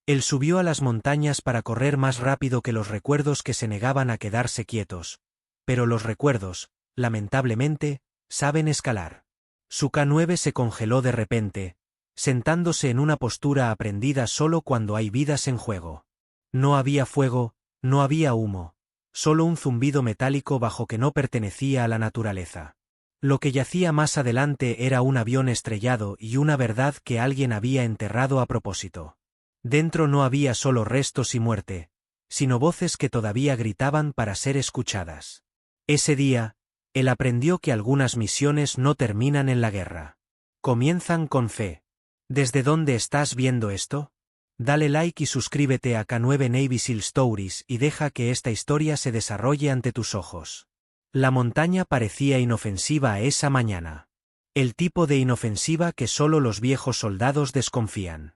Él subió a las montañas para correr más rápido que los recuerdos que se negaban a quedarse quietos. Pero los recuerdos, lamentablemente, saben escalar. Su K9 se congeló de repente, sentándose en una postura aprendida solo cuando hay vidas en juego. No había fuego, no había humo, solo un zumbido metálico bajo que no pertenecía a la naturaleza. Lo que yacía más adelante era un avión estrellado y una verdad que alguien había enterrado a propósito. Dentro no había solo restos y muerte, sino voces que todavía gritaban para ser escuchadas. Ese día, él aprendió que algunas misiones no terminan en la guerra. Comienzan con fe. ¿Desde dónde estás viendo esto? Dale like y suscríbete a K9 Navy SEAL Stories y deja que esta historia se desarrolle ante tus ojos. La montaña parecía inofensiva esa mañana. El tipo de inofensiva que solo los viejos soldados desconfían.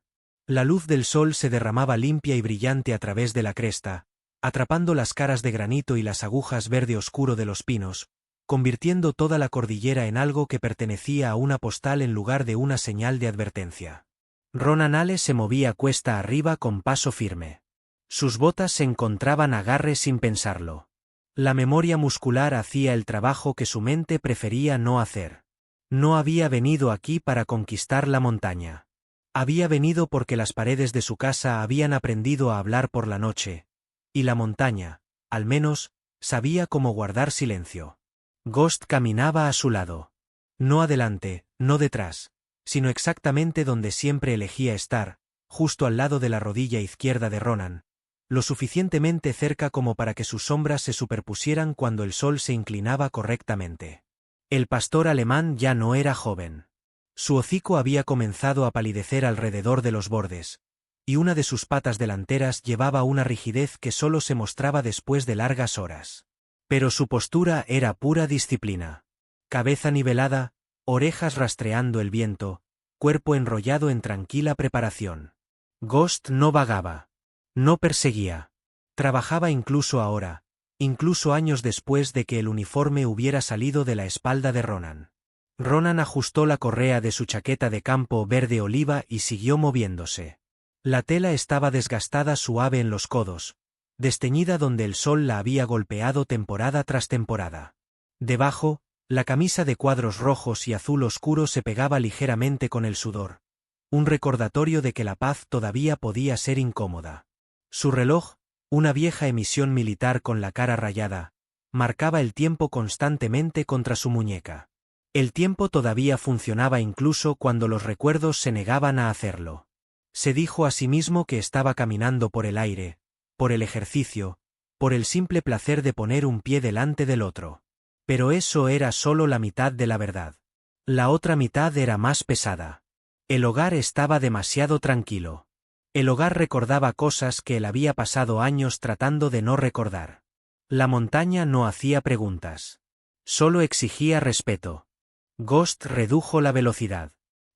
La luz del sol se derramaba limpia y brillante a través de la cresta, atrapando las caras de granito y las agujas verde oscuro de los pinos, convirtiendo toda la cordillera en algo que pertenecía a una postal en lugar de una señal de advertencia. Ronan Ale se movía cuesta arriba con paso firme. Sus botas se encontraban a agarre sin pensarlo. La memoria muscular hacía el trabajo que su mente prefería no hacer. No había venido aquí para conquistar la montaña. Había venido porque las paredes de su casa habían aprendido a hablar por la noche, y la montaña, al menos, sabía cómo guardar silencio. Ghost caminaba a su lado. No adelante, no detrás, sino exactamente donde siempre elegía estar, justo al lado de la rodilla izquierda de Ronan, lo suficientemente cerca como para que sus sombras se superpusieran cuando el sol se inclinaba correctamente. El pastor alemán ya no era joven. Su hocico había comenzado a palidecer alrededor de los bordes, y una de sus patas delanteras llevaba una rigidez que solo se mostraba después de largas horas. Pero su postura era pura disciplina. Cabeza nivelada, orejas rastreando el viento, cuerpo enrollado en tranquila preparación. Ghost no vagaba. No perseguía. Trabajaba incluso ahora, incluso años después de que el uniforme hubiera salido de la espalda de Ronan. Ronan ajustó la correa de su chaqueta de campo verde oliva y siguió moviéndose. La tela estaba desgastada suave en los codos, desteñida donde el sol la había golpeado temporada tras temporada. Debajo, la camisa de cuadros rojos y azul oscuro se pegaba ligeramente con el sudor, un recordatorio de que la paz todavía podía ser incómoda. Su reloj, una vieja emisión militar con la cara rayada, marcaba el tiempo constantemente contra su muñeca. El tiempo todavía funcionaba incluso cuando los recuerdos se negaban a hacerlo. Se dijo a sí mismo que estaba caminando por el aire, por el ejercicio, por el simple placer de poner un pie delante del otro. Pero eso era solo la mitad de la verdad. La otra mitad era más pesada. El hogar estaba demasiado tranquilo. El hogar recordaba cosas que él había pasado años tratando de no recordar. La montaña no hacía preguntas. Solo exigía respeto. Ghost redujo la velocidad.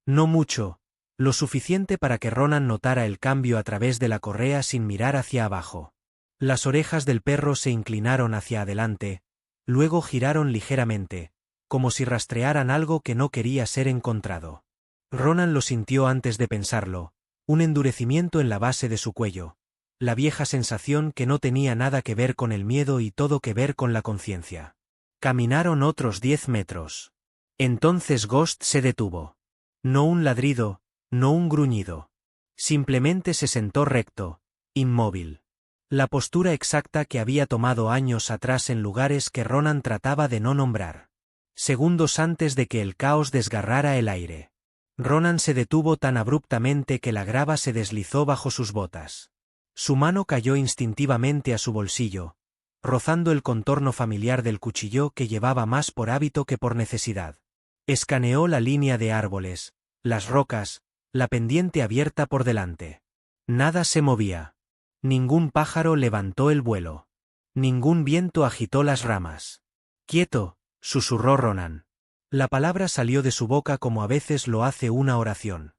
No mucho, lo suficiente para que Ronan notara el cambio a través de la correa sin mirar hacia abajo. Las orejas del perro se inclinaron hacia adelante, luego giraron ligeramente, como si rastrearan algo que no quería ser encontrado. Ronan lo sintió antes de pensarlo, un endurecimiento en la base de su cuello, la vieja sensación que no tenía nada que ver con el miedo y todo que ver con la conciencia. Caminaron otros 10 metros. Entonces Ghost se detuvo. No un ladrido, no un gruñido. Simplemente se sentó recto, inmóvil. La postura exacta que había tomado años atrás en lugares que Ronan trataba de no nombrar. Segundos antes de que el caos desgarrara el aire. Ronan se detuvo tan abruptamente que la grava se deslizó bajo sus botas. Su mano cayó instintivamente a su bolsillo, rozando el contorno familiar del cuchillo que llevaba más por hábito que por necesidad. Escaneó la línea de árboles, las rocas, la pendiente abierta por delante. Nada se movía. Ningún pájaro levantó el vuelo. Ningún viento agitó las ramas. «Quieto», susurró Ronan. La palabra salió de su boca como a veces lo hace una oración.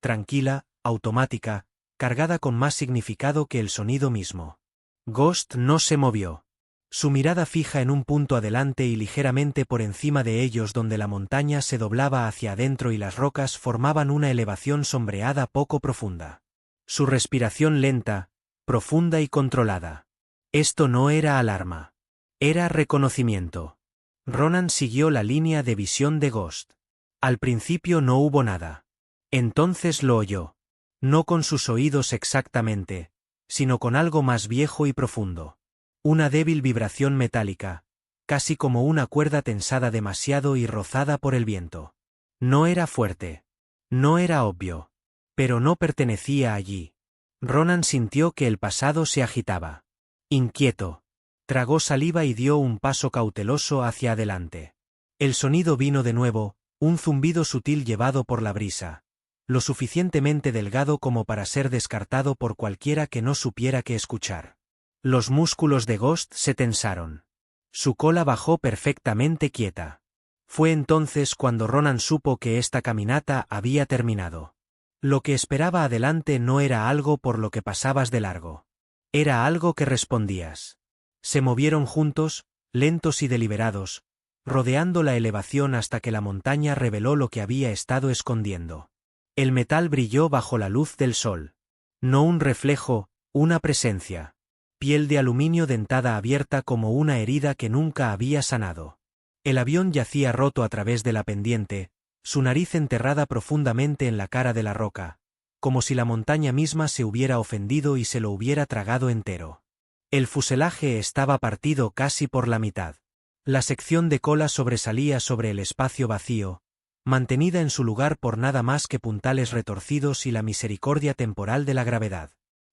Tranquila, automática, cargada con más significado que el sonido mismo. Ghost no se movió. Su mirada fija en un punto adelante y ligeramente por encima de ellos donde la montaña se doblaba hacia adentro y las rocas formaban una elevación sombreada poco profunda. Su respiración lenta, profunda y controlada. Esto no era alarma. Era reconocimiento. Ronan siguió la línea de visión de Ghost. Al principio no hubo nada. Entonces lo oyó. No con sus oídos exactamente, sino con algo más viejo y profundo. Una débil vibración metálica, casi como una cuerda tensada demasiado y rozada por el viento. No era fuerte. No era obvio. Pero no pertenecía allí. Ronan sintió que el pasado se agitaba. Inquieto. Tragó saliva y dio un paso cauteloso hacia adelante. El sonido vino de nuevo, un zumbido sutil llevado por la brisa. Lo suficientemente delgado como para ser descartado por cualquiera que no supiera qué escuchar. Los músculos de Ghost se tensaron. Su cola bajó perfectamente quieta. Fue entonces cuando Ronan supo que esta caminata había terminado. Lo que esperaba adelante no era algo por lo que pasabas de largo. Era algo que respondías. Se movieron juntos, lentos y deliberados, rodeando la elevación hasta que la montaña reveló lo que había estado escondiendo. El metal brilló bajo la luz del sol. No un reflejo, una presencia. Piel de aluminio dentada abierta como una herida que nunca había sanado. El avión yacía roto a través de la pendiente, su nariz enterrada profundamente en la cara de la roca, como si la montaña misma se hubiera ofendido y se lo hubiera tragado entero. El fuselaje estaba partido casi por la mitad. La sección de cola sobresalía sobre el espacio vacío, mantenida en su lugar por nada más que puntales retorcidos y la misericordia temporal de la gravedad.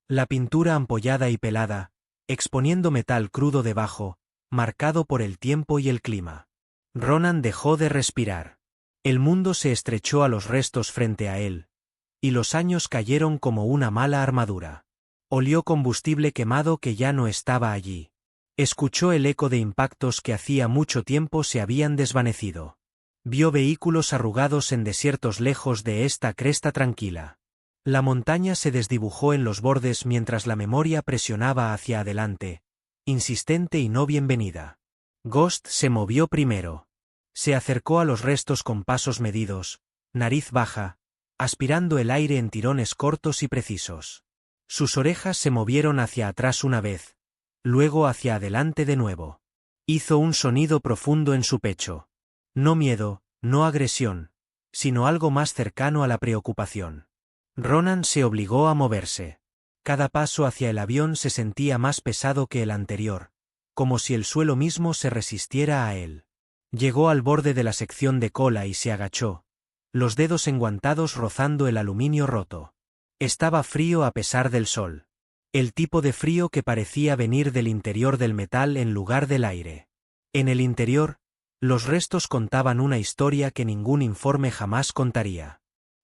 La pintura ampollada y pelada, exponiendo metal crudo debajo, marcado por el tiempo y el clima. Ronan dejó de respirar. El mundo se estrechó a los restos frente a él, y los años cayeron como una mala armadura. Olió combustible quemado que ya no estaba allí. Escuchó el eco de impactos que hacía mucho tiempo se habían desvanecido. Vio vehículos arrugados en desiertos lejos de esta cresta tranquila. La montaña se desdibujó en los bordes mientras la memoria presionaba hacia adelante, insistente y no bienvenida. Ghost se movió primero. Se acercó a los restos con pasos medidos, nariz baja, aspirando el aire en tirones cortos y precisos. Sus orejas se movieron hacia atrás una vez, luego hacia adelante de nuevo. Hizo un sonido profundo en su pecho. No miedo, no agresión, sino algo más cercano a la preocupación. Ronan se obligó a moverse. Cada paso hacia el avión se sentía más pesado que el anterior, como si el suelo mismo se resistiera a él. Llegó al borde de la sección de cola y se agachó, los dedos enguantados rozando el aluminio roto. Estaba frío a pesar del sol. El tipo de frío que parecía venir del interior del metal en lugar del aire. En el interior, los restos contaban una historia que ningún informe jamás contaría.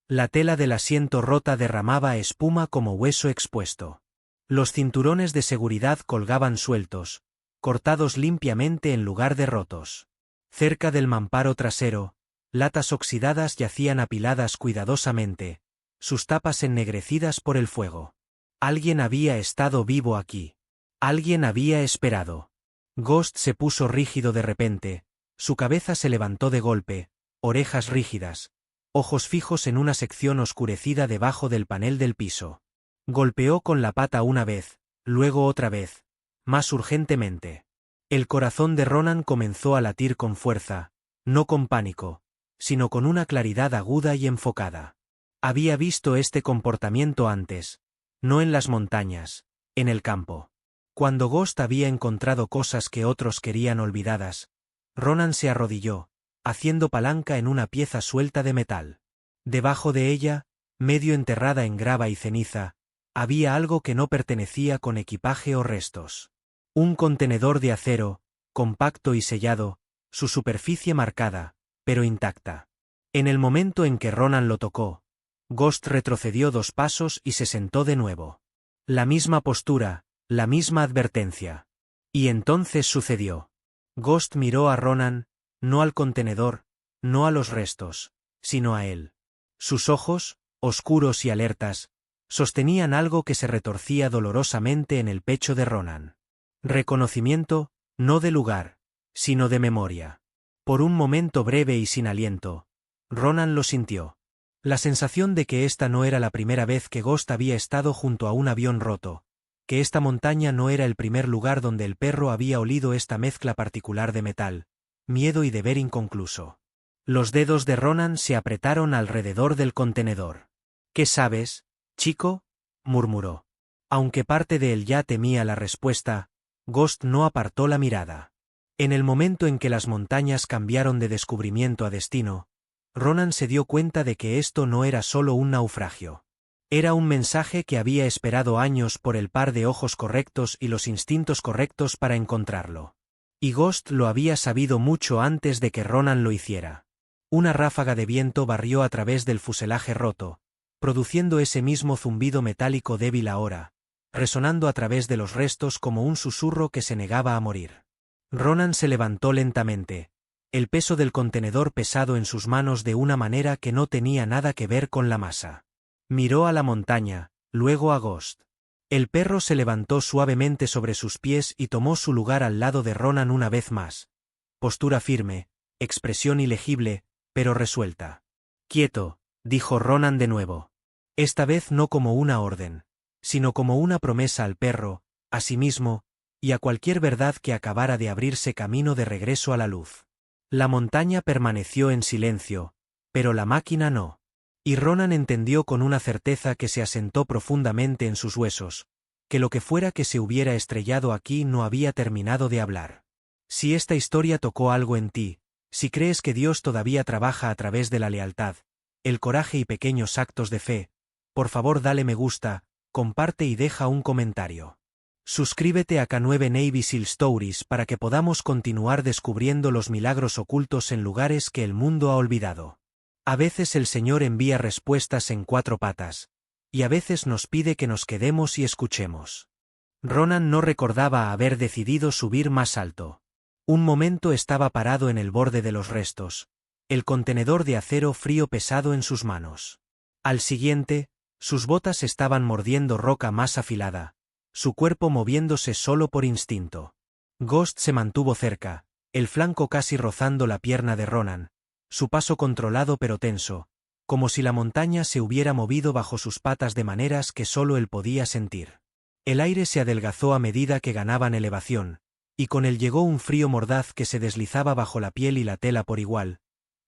La tela del asiento rota derramaba espuma como hueso expuesto. Los cinturones de seguridad colgaban sueltos, cortados limpiamente en lugar de rotos. Cerca del mamparo trasero, latas oxidadas yacían apiladas cuidadosamente, sus tapas ennegrecidas por el fuego. Alguien había estado vivo aquí. Alguien había esperado. Ghost se puso rígido de repente, su cabeza se levantó de golpe, orejas rígidas, ojos fijos en una sección oscurecida debajo del panel del piso. Golpeó con la pata una vez, luego otra vez, más urgentemente. El corazón de Ronan comenzó a latir con fuerza, no con pánico, sino con una claridad aguda y enfocada. Había visto este comportamiento antes, no en las montañas, en el campo. Cuando Ghost había encontrado cosas que otros querían olvidadas, Ronan se arrodilló, haciendo palanca en una pieza suelta de metal. Debajo de ella, medio enterrada en grava y ceniza, había algo que no pertenecía con equipaje o restos. Un contenedor de acero, compacto y sellado, su superficie marcada, pero intacta. En el momento en que Ronan lo tocó, Ghost retrocedió 2 pasos y se sentó de nuevo. La misma postura, la misma advertencia. Y entonces sucedió. Ghost miró a Ronan, no al contenedor, no a los restos, sino a él. Sus ojos, oscuros y alertas, sostenían algo que se retorcía dolorosamente en el pecho de Ronan. Reconocimiento, no de lugar, sino de memoria. Por un momento breve y sin aliento, Ronan lo sintió. La sensación de que esta no era la primera vez que Ghost había estado junto a un avión roto, que esta montaña no era el primer lugar donde el perro había olido esta mezcla particular de metal, miedo y deber inconcluso. Los dedos de Ronan se apretaron alrededor del contenedor. ¿Qué sabes, chico?, murmuró. Aunque parte de él ya temía la respuesta, Ghost no apartó la mirada. En el momento en que las montañas cambiaron de descubrimiento a destino, Ronan se dio cuenta de que esto no era solo un naufragio. Era un mensaje que había esperado años por el par de ojos correctos y los instintos correctos para encontrarlo. Y Ghost lo había sabido mucho antes de que Ronan lo hiciera. Una ráfaga de viento barrió a través del fuselaje roto, produciendo ese mismo zumbido metálico débil ahora, resonando a través de los restos como un susurro que se negaba a morir. Ronan se levantó lentamente, el peso del contenedor pesado en sus manos de una manera que no tenía nada que ver con la masa. Miró a la montaña, luego a Ghost. El perro se levantó suavemente sobre sus pies y tomó su lugar al lado de Ronan una vez más. Postura firme, expresión ilegible, pero resuelta. «Quieto», dijo Ronan de nuevo. Esta vez no como una orden, sino como una promesa al perro, a sí mismo, y a cualquier verdad que acabara de abrirse camino de regreso a la luz. La montaña permaneció en silencio, pero la máquina no. Y Ronan entendió con una certeza que se asentó profundamente en sus huesos, que lo que fuera que se hubiera estrellado aquí no había terminado de hablar. Si esta historia tocó algo en ti, si crees que Dios todavía trabaja a través de la lealtad, el coraje y pequeños actos de fe, por favor dale me gusta, comparte y deja un comentario. Suscríbete a K9 Navy SEAL Stories para que podamos continuar descubriendo los milagros ocultos en lugares que el mundo ha olvidado. A veces el Señor envía respuestas en 4 patas, y a veces nos pide que nos quedemos y escuchemos. Ronan no recordaba haber decidido subir más alto. Un momento estaba parado en el borde de los restos, el contenedor de acero frío pesado en sus manos. Al siguiente, sus botas estaban mordiendo roca más afilada, su cuerpo moviéndose solo por instinto. Ghost se mantuvo cerca, el flanco casi rozando la pierna de Ronan, su paso controlado pero tenso, como si la montaña se hubiera movido bajo sus patas de maneras que solo él podía sentir. El aire se adelgazó a medida que ganaban elevación, y con él llegó un frío mordaz que se deslizaba bajo la piel y la tela por igual,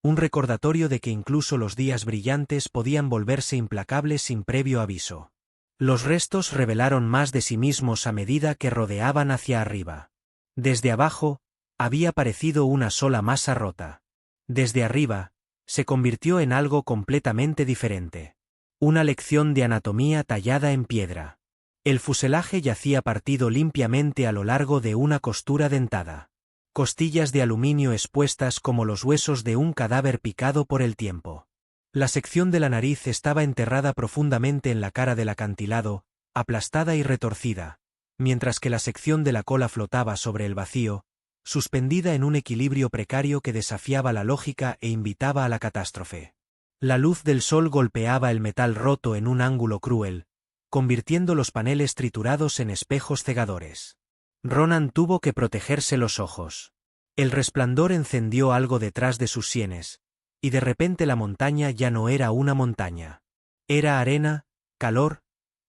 un recordatorio de que incluso los días brillantes podían volverse implacables sin previo aviso. Los restos revelaron más de sí mismos a medida que rodeaban hacia arriba. Desde abajo, había parecido una sola masa rota. Desde arriba, se convirtió en algo completamente diferente. Una lección de anatomía tallada en piedra. El fuselaje yacía partido limpiamente a lo largo de una costura dentada. Costillas de aluminio expuestas como los huesos de un cadáver picado por el tiempo. La sección de la nariz estaba enterrada profundamente en la cara del acantilado, aplastada y retorcida, mientras que la sección de la cola flotaba sobre el vacío, suspendida en un equilibrio precario que desafiaba la lógica e invitaba a la catástrofe. La luz del sol golpeaba el metal roto en un ángulo cruel, convirtiendo los paneles triturados en espejos cegadores. Ronan tuvo que protegerse los ojos. El resplandor encendió algo detrás de sus sienes, y de repente la montaña ya no era una montaña. Era arena, calor,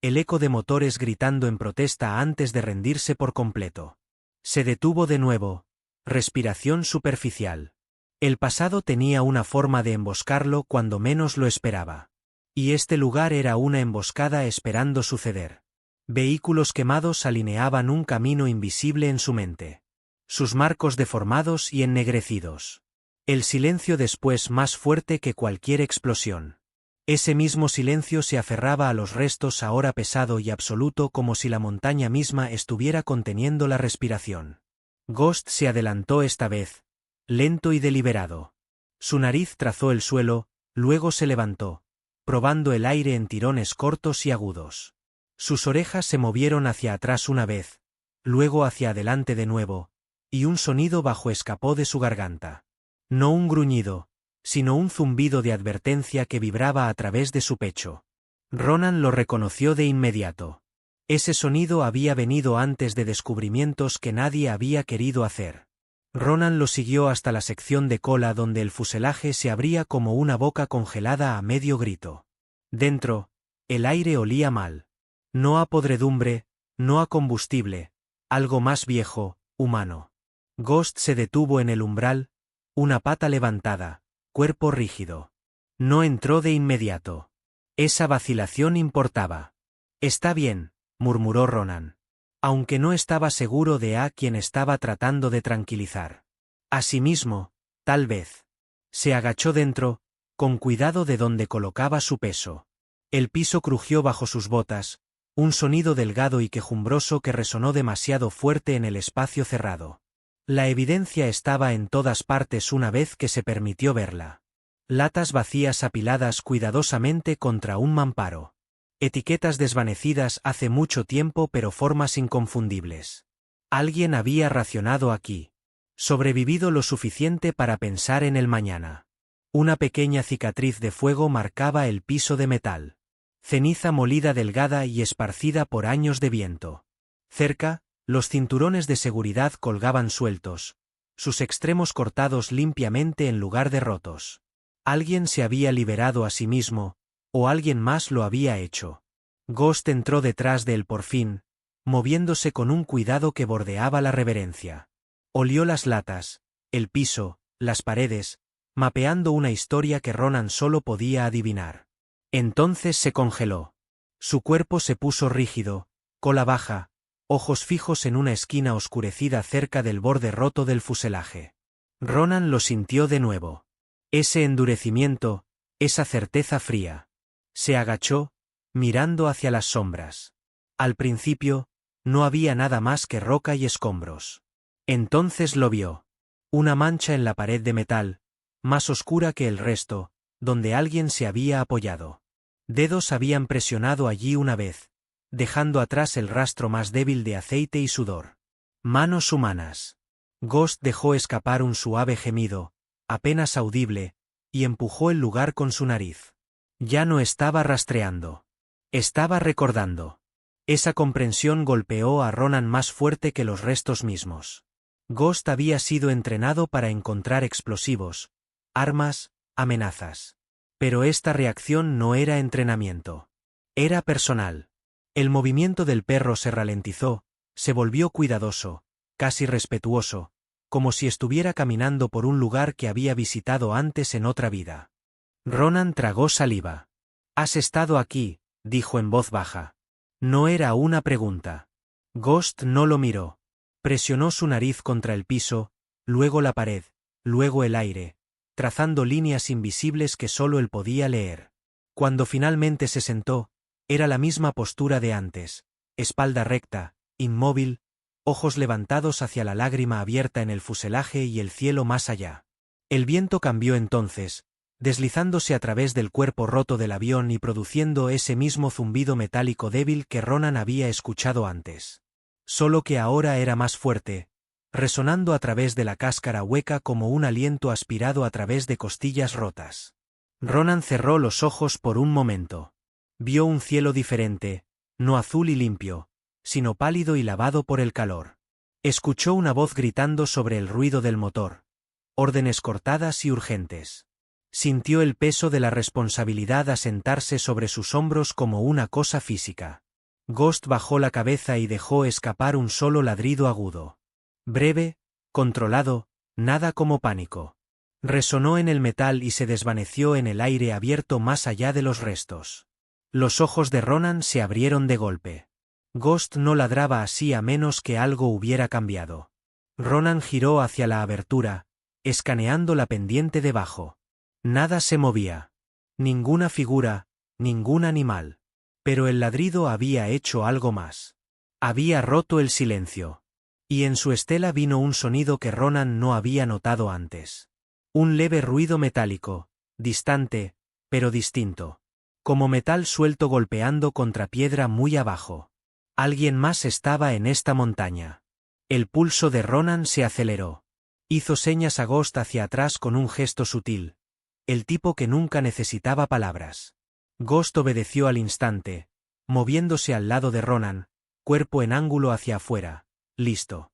el eco de motores gritando en protesta antes de rendirse por completo. Se detuvo de nuevo, respiración superficial. El pasado tenía una forma de emboscarlo cuando menos lo esperaba. Y este lugar era una emboscada esperando suceder. Vehículos quemados alineaban un camino invisible en su mente. Sus marcos deformados y ennegrecidos. El silencio después más fuerte que cualquier explosión. Ese mismo silencio se aferraba a los restos ahora pesado y absoluto como si la montaña misma estuviera conteniendo la respiración. Ghost se adelantó esta vez, lento y deliberado. Su nariz trazó el suelo, luego se levantó, probando el aire en tirones cortos y agudos. Sus orejas se movieron hacia atrás una vez, luego hacia adelante de nuevo, y un sonido bajo escapó de su garganta. No un gruñido, sino un zumbido de advertencia que vibraba a través de su pecho. Ronan lo reconoció de inmediato. Ese sonido había venido antes de descubrimientos que nadie había querido hacer. Ronan lo siguió hasta la sección de cola donde el fuselaje se abría como una boca congelada a medio grito. Dentro, el aire olía mal. No a podredumbre, no a combustible, algo más viejo, humano. Ghost se detuvo en el umbral, una pata levantada, cuerpo rígido. No entró de inmediato. Esa vacilación importaba. Está bien, murmuró Ronan. Aunque no estaba seguro de a quién estaba tratando de tranquilizar. Asimismo, tal vez. Se agachó dentro, con cuidado de donde colocaba su peso. El piso crujió bajo sus botas, un sonido delgado y quejumbroso que resonó demasiado fuerte en el espacio cerrado. La evidencia estaba en todas partes una vez que se permitió verla. Latas vacías apiladas cuidadosamente contra un mamparo. Etiquetas desvanecidas hace mucho tiempo pero formas inconfundibles. Alguien había racionado aquí. Sobrevivido lo suficiente para pensar en el mañana. Una pequeña cicatriz de fuego marcaba el piso de metal. Ceniza molida delgada y esparcida por años de viento. Cerca, los cinturones de seguridad colgaban sueltos, sus extremos cortados limpiamente en lugar de rotos. Alguien se había liberado a sí mismo, o alguien más lo había hecho. Ghost entró detrás de él por fin, moviéndose con un cuidado que bordeaba la reverencia. Olió las latas, el piso, las paredes, mapeando una historia que Ronan solo podía adivinar. Entonces se congeló. Su cuerpo se puso rígido, cola baja, ojos fijos en una esquina oscurecida cerca del borde roto del fuselaje. Ronan lo sintió de nuevo. Ese endurecimiento, esa certeza fría. Se agachó, mirando hacia las sombras. Al principio, no había nada más que roca y escombros. Entonces lo vio. Una mancha en la pared de metal, más oscura que el resto, donde alguien se había apoyado. Dedos habían presionado allí una vez, dejando atrás el rastro más débil de aceite y sudor. Manos humanas. Ghost dejó escapar un suave gemido, apenas audible, y empujó el lugar con su nariz. Ya no estaba rastreando. Estaba recordando. Esa comprensión golpeó a Ronan más fuerte que los restos mismos. Ghost había sido entrenado para encontrar explosivos, armas, amenazas. Pero esta reacción no era entrenamiento. Era personal. El movimiento del perro se ralentizó, se volvió cuidadoso, casi respetuoso, como si estuviera caminando por un lugar que había visitado antes en otra vida. Ronan tragó saliva. «Has estado aquí», dijo en voz baja. No era una pregunta. Ghost no lo miró. Presionó su nariz contra el piso, luego la pared, luego el aire, trazando líneas invisibles que solo él podía leer. Cuando finalmente se sentó, era la misma postura de antes, espalda recta, inmóvil, ojos levantados hacia la lágrima abierta en el fuselaje y el cielo más allá. El viento cambió entonces, deslizándose a través del cuerpo roto del avión y produciendo ese mismo zumbido metálico débil que Ronan había escuchado antes. Solo que ahora era más fuerte, resonando a través de la cáscara hueca como un aliento aspirado a través de costillas rotas. Ronan cerró los ojos por un momento. Vio un cielo diferente, no azul y limpio, sino pálido y lavado por el calor. Escuchó una voz gritando sobre el ruido del motor. Órdenes cortadas y urgentes. Sintió el peso de la responsabilidad asentarse sobre sus hombros como una cosa física. Ghost bajó la cabeza y dejó escapar un solo ladrido agudo. Breve, controlado, nada como pánico. Resonó en el metal y se desvaneció en el aire abierto más allá de los restos. Los ojos de Ronan se abrieron de golpe. Ghost no ladraba así a menos que algo hubiera cambiado. Ronan giró hacia la abertura, escaneando la pendiente debajo. Nada se movía. Ninguna figura, ningún animal. Pero el ladrido había hecho algo más. Había roto el silencio. Y en su estela vino un sonido que Ronan no había notado antes. Un leve ruido metálico, distante, pero distinto. Como metal suelto golpeando contra piedra muy abajo. Alguien más estaba en esta montaña. El pulso de Ronan se aceleró. Hizo señas a Ghost hacia atrás con un gesto sutil. El tipo que nunca necesitaba palabras. Ghost obedeció al instante, moviéndose al lado de Ronan, cuerpo en ángulo hacia afuera. Listo.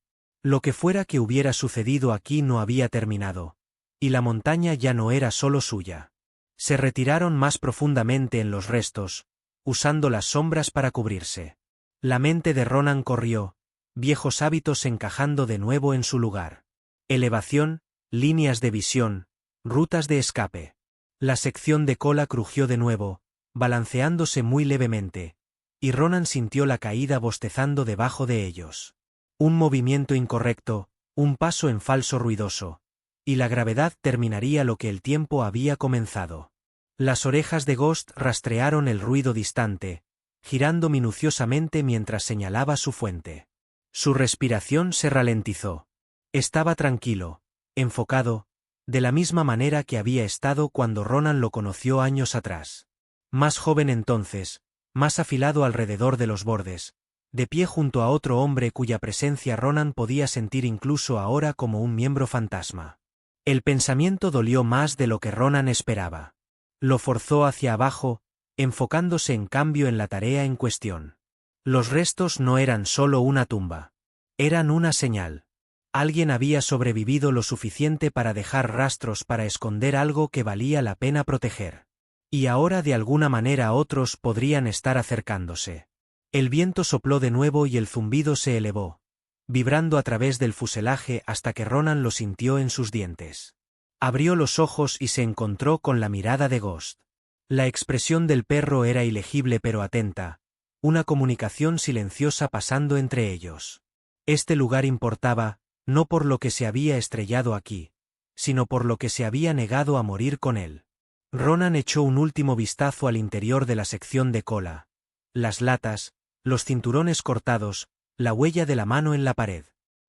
Lo que fuera que hubiera sucedido aquí no había terminado, y la montaña ya no era solo suya. Se retiraron más profundamente en los restos, usando las sombras para cubrirse. La mente de Ronan corrió, viejos hábitos encajando de nuevo en su lugar. Elevación, líneas de visión, rutas de escape. La sección de cola crujió de nuevo, balanceándose muy levemente, y Ronan sintió la caída bostezando debajo de ellos. Un movimiento incorrecto, un paso en falso ruidoso, y la gravedad terminaría lo que el tiempo había comenzado. Las orejas de Ghost rastrearon el ruido distante, girando minuciosamente mientras señalaba su fuente. Su respiración se ralentizó. Estaba tranquilo, enfocado, de la misma manera que había estado cuando Ronan lo conoció años atrás. Más joven entonces, más afilado alrededor de los bordes, de pie junto a otro hombre cuya presencia Ronan podía sentir incluso ahora como un miembro fantasma. El pensamiento dolió más de lo que Ronan esperaba. Lo forzó hacia abajo, enfocándose en cambio en la tarea en cuestión. Los restos no eran solo una tumba. Eran una señal. Alguien había sobrevivido lo suficiente para dejar rastros para esconder algo que valía la pena proteger. Y ahora de alguna manera otros podrían estar acercándose. El viento sopló de nuevo y el zumbido se elevó, vibrando a través del fuselaje hasta que Ronan lo sintió en sus dientes. Abrió los ojos y se encontró con la mirada de Ghost. La expresión del perro era ilegible pero atenta, una comunicación silenciosa pasando entre ellos. Este lugar importaba, no por lo que se había estrellado aquí, sino por lo que se había negado a morir con él. Ronan echó un último vistazo al interior de la sección de cola. Las latas, los cinturones cortados, la huella de la mano en la pared.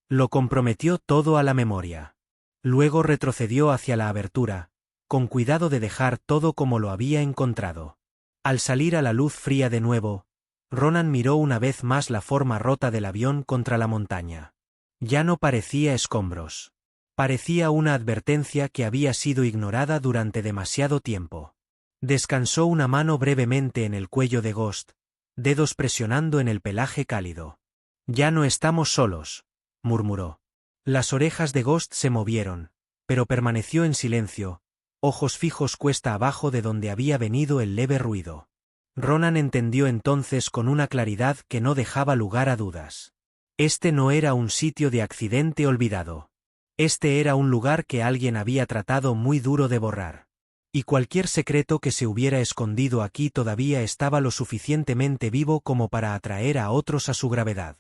Lo comprometió todo a la memoria. Luego retrocedió hacia la abertura, con cuidado de dejar todo como lo había encontrado. Al salir a la luz fría de nuevo, Ronan miró una vez más la forma rota del avión contra la montaña. Ya no parecía escombros. Parecía una advertencia que había sido ignorada durante demasiado tiempo. Descansó una mano brevemente en el cuello de Ghost, dedos presionando en el pelaje cálido. «Ya no estamos solos», murmuró. Las orejas de Ghost se movieron, pero permaneció en silencio, ojos fijos cuesta abajo de donde había venido el leve ruido. Ronan entendió entonces con una claridad que no dejaba lugar a dudas. Este no era un sitio de accidente olvidado. Este era un lugar que alguien había tratado muy duro de borrar. Y cualquier secreto que se hubiera escondido aquí todavía estaba lo suficientemente vivo como para atraer a otros a su gravedad.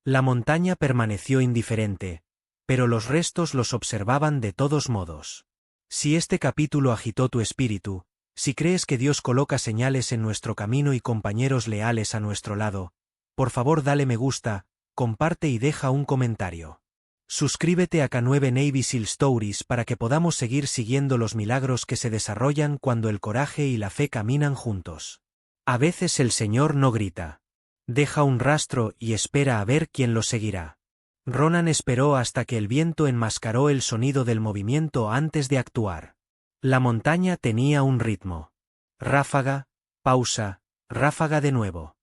La montaña permaneció indiferente, pero los restos los observaban de todos modos. Si este capítulo agitó tu espíritu, si crees que Dios coloca señales en nuestro camino y compañeros leales a nuestro lado, por favor dale me gusta, comparte y deja un comentario. Suscríbete a K9 Navy SEAL Stories para que podamos seguir siguiendo los milagros que se desarrollan cuando el coraje y la fe caminan juntos. A veces el Señor no grita. Deja un rastro y espera a ver quién lo seguirá. Ronan esperó hasta que el viento enmascaró el sonido del movimiento antes de actuar. La montaña tenía un ritmo. Ráfaga, pausa, ráfaga de nuevo.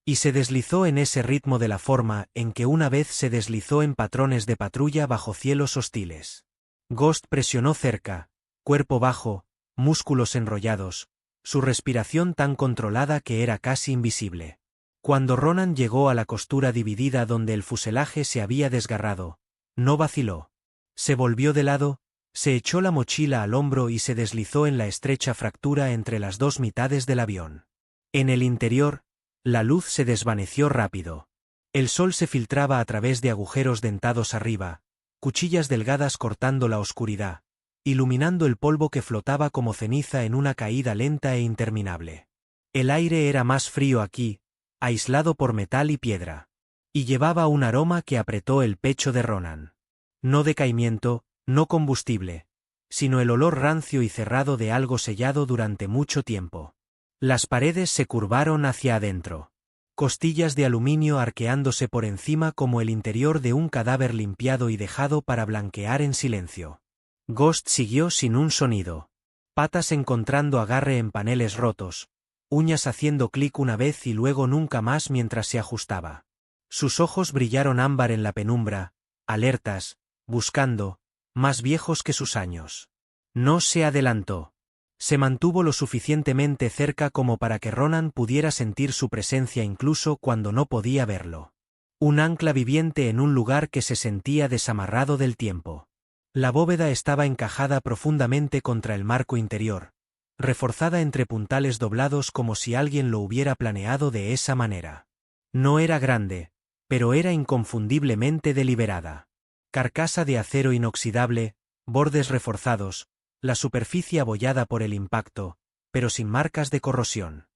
Y se deslizó en ese ritmo de la forma en que una vez se deslizó en patrones de patrulla bajo cielos hostiles. Ghost presionó cerca, cuerpo bajo, músculos enrollados, su respiración tan controlada que era casi invisible. Cuando Ronan llegó a la costura dividida donde el fuselaje se había desgarrado, no vaciló. Se volvió de lado, se echó la mochila al hombro y se deslizó en la estrecha fractura entre las dos mitades del avión. En el interior, la luz se desvaneció rápido. El sol se filtraba a través de agujeros dentados arriba, cuchillas delgadas cortando la oscuridad, iluminando el polvo que flotaba como ceniza en una caída lenta e interminable. El aire era más frío aquí, aislado por metal y piedra, y llevaba un aroma que apretó el pecho de Ronan. No decaimiento, no combustible, sino el olor rancio y cerrado de algo sellado durante mucho tiempo. Las paredes se curvaron hacia adentro. Costillas de aluminio arqueándose por encima como el interior de un cadáver limpiado y dejado para blanquear en silencio. Ghost siguió sin un sonido. Patas encontrando agarre en paneles rotos, uñas haciendo clic una vez y luego nunca más mientras se ajustaba. Sus ojos brillaron ámbar en la penumbra, alertas, buscando, más viejos que sus años. No se adelantó. Se mantuvo lo suficientemente cerca como para que Ronan pudiera sentir su presencia incluso cuando no podía verlo. Un ancla viviente en un lugar que se sentía desamarrado del tiempo. La bóveda estaba encajada profundamente contra el marco interior, reforzada entre puntales doblados como si alguien lo hubiera planeado de esa manera. No era grande, pero era inconfundiblemente deliberada. Carcasa de acero inoxidable, bordes reforzados, la superficie abollada por el impacto, pero sin marcas de corrosión.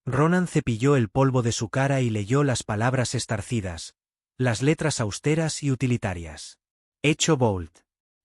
Ronan cepilló el polvo de su cara y leyó las palabras estarcidas, las letras austeras y utilitarias. Hecho Bolt.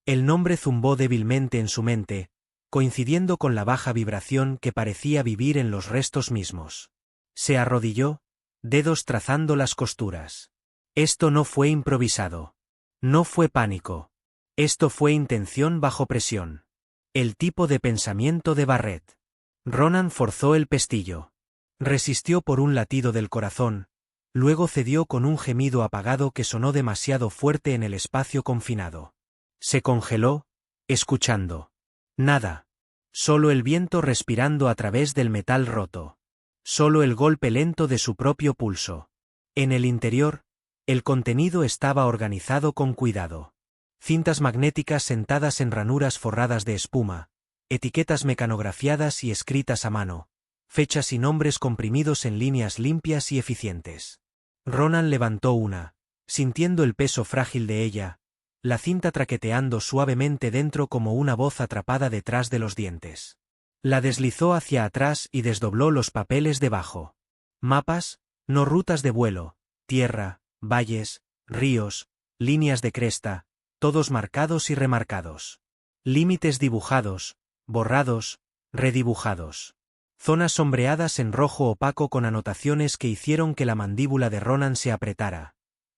El nombre zumbó débilmente en su mente, coincidiendo con la baja vibración que parecía vivir en los restos mismos. Se arrodilló, dedos trazando las costuras. Esto no fue improvisado. No fue pánico. Esto fue intención bajo presión. El tipo de pensamiento de Barrett. Ronan forzó el pestillo. Resistió por un latido del corazón, luego cedió con un gemido apagado que sonó demasiado fuerte en el espacio confinado. Se congeló, escuchando. Nada. Solo el viento respirando a través del metal roto. Solo el golpe lento de su propio pulso. En el interior, el contenido estaba organizado con cuidado. Cintas magnéticas sentadas en ranuras forradas de espuma, etiquetas mecanografiadas y escritas a mano, fechas y nombres comprimidos en líneas limpias y eficientes. Ronan levantó una, sintiendo el peso frágil de ella, la cinta traqueteando suavemente dentro como una voz atrapada detrás de los dientes. La deslizó hacia atrás y desdobló los papeles debajo. Mapas, no rutas de vuelo, tierra, valles, ríos, líneas de cresta, todos marcados y remarcados. Límites dibujados, borrados, redibujados. Zonas sombreadas en rojo opaco con anotaciones que hicieron que la mandíbula de Ronan se apretara.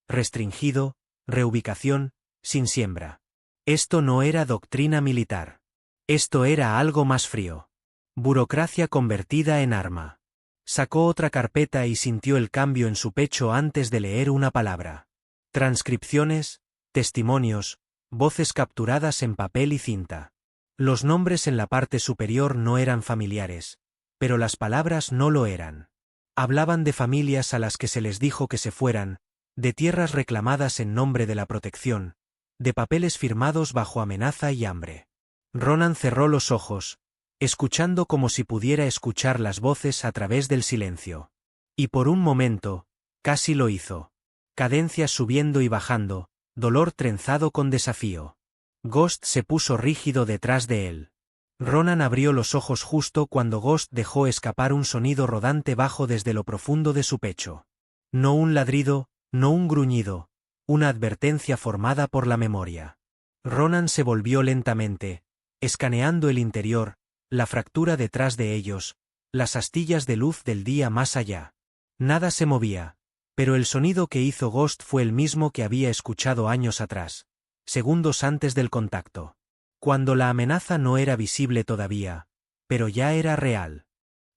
Restringido, reubicación, sin siembra. Esto no era doctrina militar. Esto era algo más frío. Burocracia convertida en arma. Sacó otra carpeta y sintió el cambio en su pecho antes de leer una palabra. Transcripciones, testimonios, voces capturadas en papel y cinta. Los nombres en la parte superior no eran familiares, pero las palabras no lo eran. Hablaban de familias a las que se les dijo que se fueran, de tierras reclamadas en nombre de la protección, de papeles firmados bajo amenaza y hambre. Ronan cerró los ojos, escuchando como si pudiera escuchar las voces a través del silencio. Y por un momento, casi lo hizo. Cadencias subiendo y bajando, dolor trenzado con desafío. Ghost se puso rígido detrás de él. Ronan abrió los ojos justo cuando Ghost dejó escapar un sonido rodante bajo desde lo profundo de su pecho. No un ladrido, no un gruñido, una advertencia formada por la memoria. Ronan se volvió lentamente, escaneando el interior, la fractura detrás de ellos, las astillas de luz del día más allá. Nada se movía, pero el sonido que hizo Ghost fue el mismo que había escuchado años atrás, segundos antes del contacto. Cuando la amenaza no era visible todavía, pero ya era real.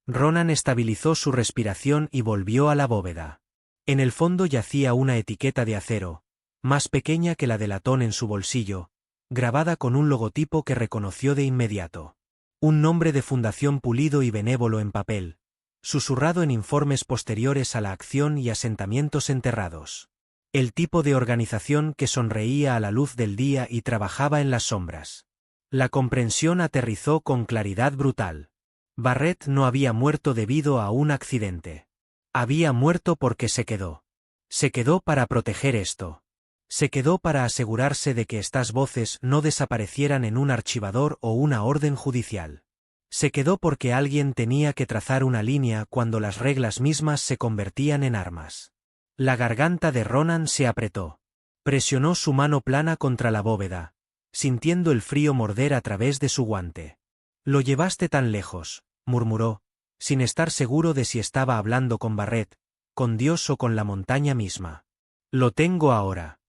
Ronan estabilizó su respiración y volvió a la bóveda. En el fondo yacía una etiqueta de acero, más pequeña que la de latón en su bolsillo, grabada con un logotipo que reconoció de inmediato. Un nombre de fundación pulido y benévolo en papel, susurrado en informes posteriores a la acción y asentamientos enterrados. El tipo de organización que sonreía a la luz del día y trabajaba en las sombras. La comprensión aterrizó con claridad brutal. Barrett no había muerto debido a un accidente. Había muerto porque se quedó. Se quedó para proteger esto. Se quedó para asegurarse de que estas voces no desaparecieran en un archivador o una orden judicial. Se quedó porque alguien tenía que trazar una línea cuando las reglas mismas se convertían en armas. La garganta de Ronan se apretó. Presionó su mano plana contra la bóveda, sintiendo el frío morder a través de su guante. «Lo llevaste tan lejos», murmuró, sin estar seguro de si estaba hablando con Barrett, con Dios o con la montaña misma. «Lo tengo ahora».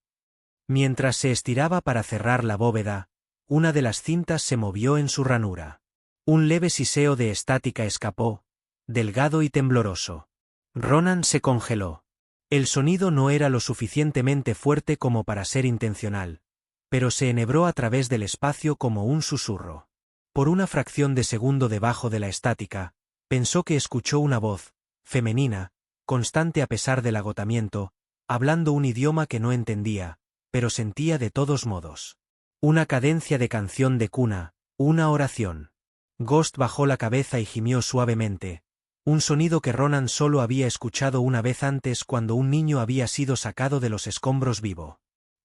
Mientras se estiraba para cerrar la bóveda, una de las cintas se movió en su ranura. Un leve siseo de estática escapó, delgado y tembloroso. Ronan se congeló. El sonido no era lo suficientemente fuerte como para ser intencional, pero se enhebró a través del espacio como un susurro. Por una fracción de segundo debajo de la estática, pensó que escuchó una voz, femenina, constante a pesar del agotamiento, hablando un idioma que no entendía, pero sentía de todos modos. Una cadencia de canción de cuna, una oración. Ghost bajó la cabeza y gimió suavemente, un sonido que Ronan solo había escuchado una vez antes cuando un niño había sido sacado de los escombros vivo.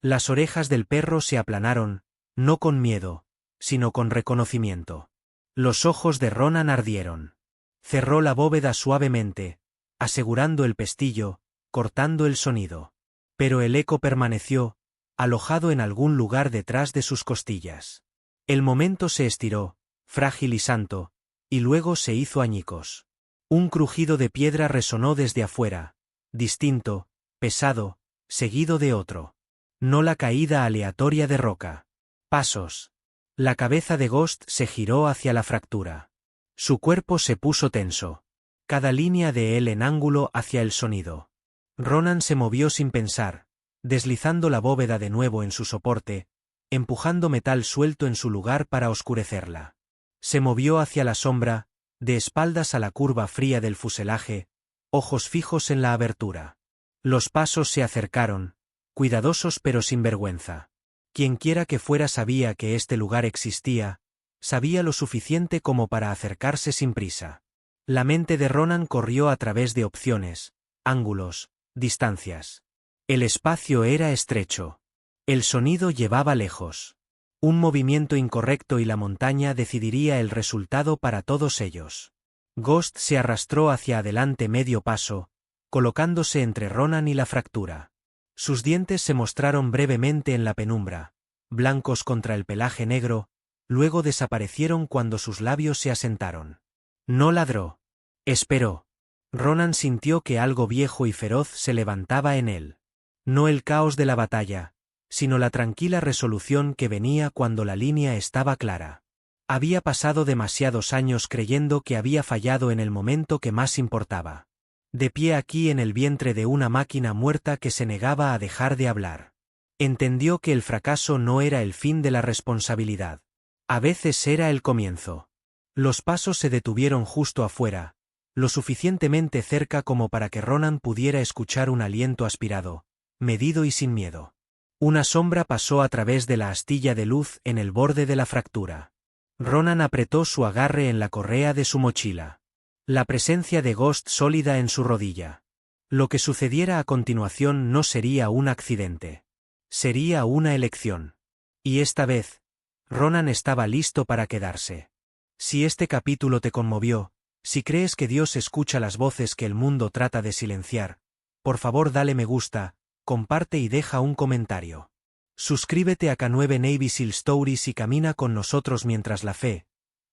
Las orejas del perro se aplanaron, no con miedo, sino con reconocimiento. Los ojos de Ronan ardieron. Cerró la bóveda suavemente, asegurando el pestillo, cortando el sonido. Pero el eco permaneció, alojado en algún lugar detrás de sus costillas. El momento se estiró, frágil y santo, y luego se hizo añicos. Un crujido de piedra resonó desde afuera, distinto, pesado, seguido de otro. No la caída aleatoria de roca. Pasos. La cabeza de Ghost se giró hacia la fractura. Su cuerpo se puso tenso. Cada línea de él en ángulo hacia el sonido. Ronan se movió sin pensar, deslizando la bóveda de nuevo en su soporte, empujando metal suelto en su lugar para oscurecerla. Se movió hacia la sombra, de espaldas a la curva fría del fuselaje, ojos fijos en la abertura. Los pasos se acercaron, cuidadosos pero sin vergüenza. Quienquiera que fuera sabía que este lugar existía, sabía lo suficiente como para acercarse sin prisa. La mente de Ronan corrió a través de opciones, ángulos, distancias. El espacio era estrecho. El sonido llevaba lejos. Un movimiento incorrecto y la montaña decidiría el resultado para todos ellos. Ghost se arrastró hacia adelante medio paso, colocándose entre Ronan y la fractura. Sus dientes se mostraron brevemente en la penumbra, blancos contra el pelaje negro, luego desaparecieron cuando sus labios se asentaron. No ladró. Esperó. Ronan sintió que algo viejo y feroz se levantaba en él. No el caos de la batalla, sino la tranquila resolución que venía cuando la línea estaba clara. Había pasado demasiados años creyendo que había fallado en el momento que más importaba. De pie aquí en el vientre de una máquina muerta que se negaba a dejar de hablar. Entendió que el fracaso no era el fin de la responsabilidad. A veces era el comienzo. Los pasos se detuvieron justo afuera, lo suficientemente cerca como para que Ronan pudiera escuchar un aliento aspirado, medido y sin miedo. Una sombra pasó a través de la astilla de luz en el borde de la fractura. Ronan apretó su agarre en la correa de su mochila. La presencia de Ghost sólida en su rodilla. Lo que sucediera a continuación no sería un accidente. Sería una elección. Y esta vez, Ronan estaba listo para quedarse. Si este capítulo te conmovió, si crees que Dios escucha las voces que el mundo trata de silenciar, por favor dale me gusta, comparte y deja un comentario. Suscríbete a K9 Navy SEAL Stories y camina con nosotros mientras la fe,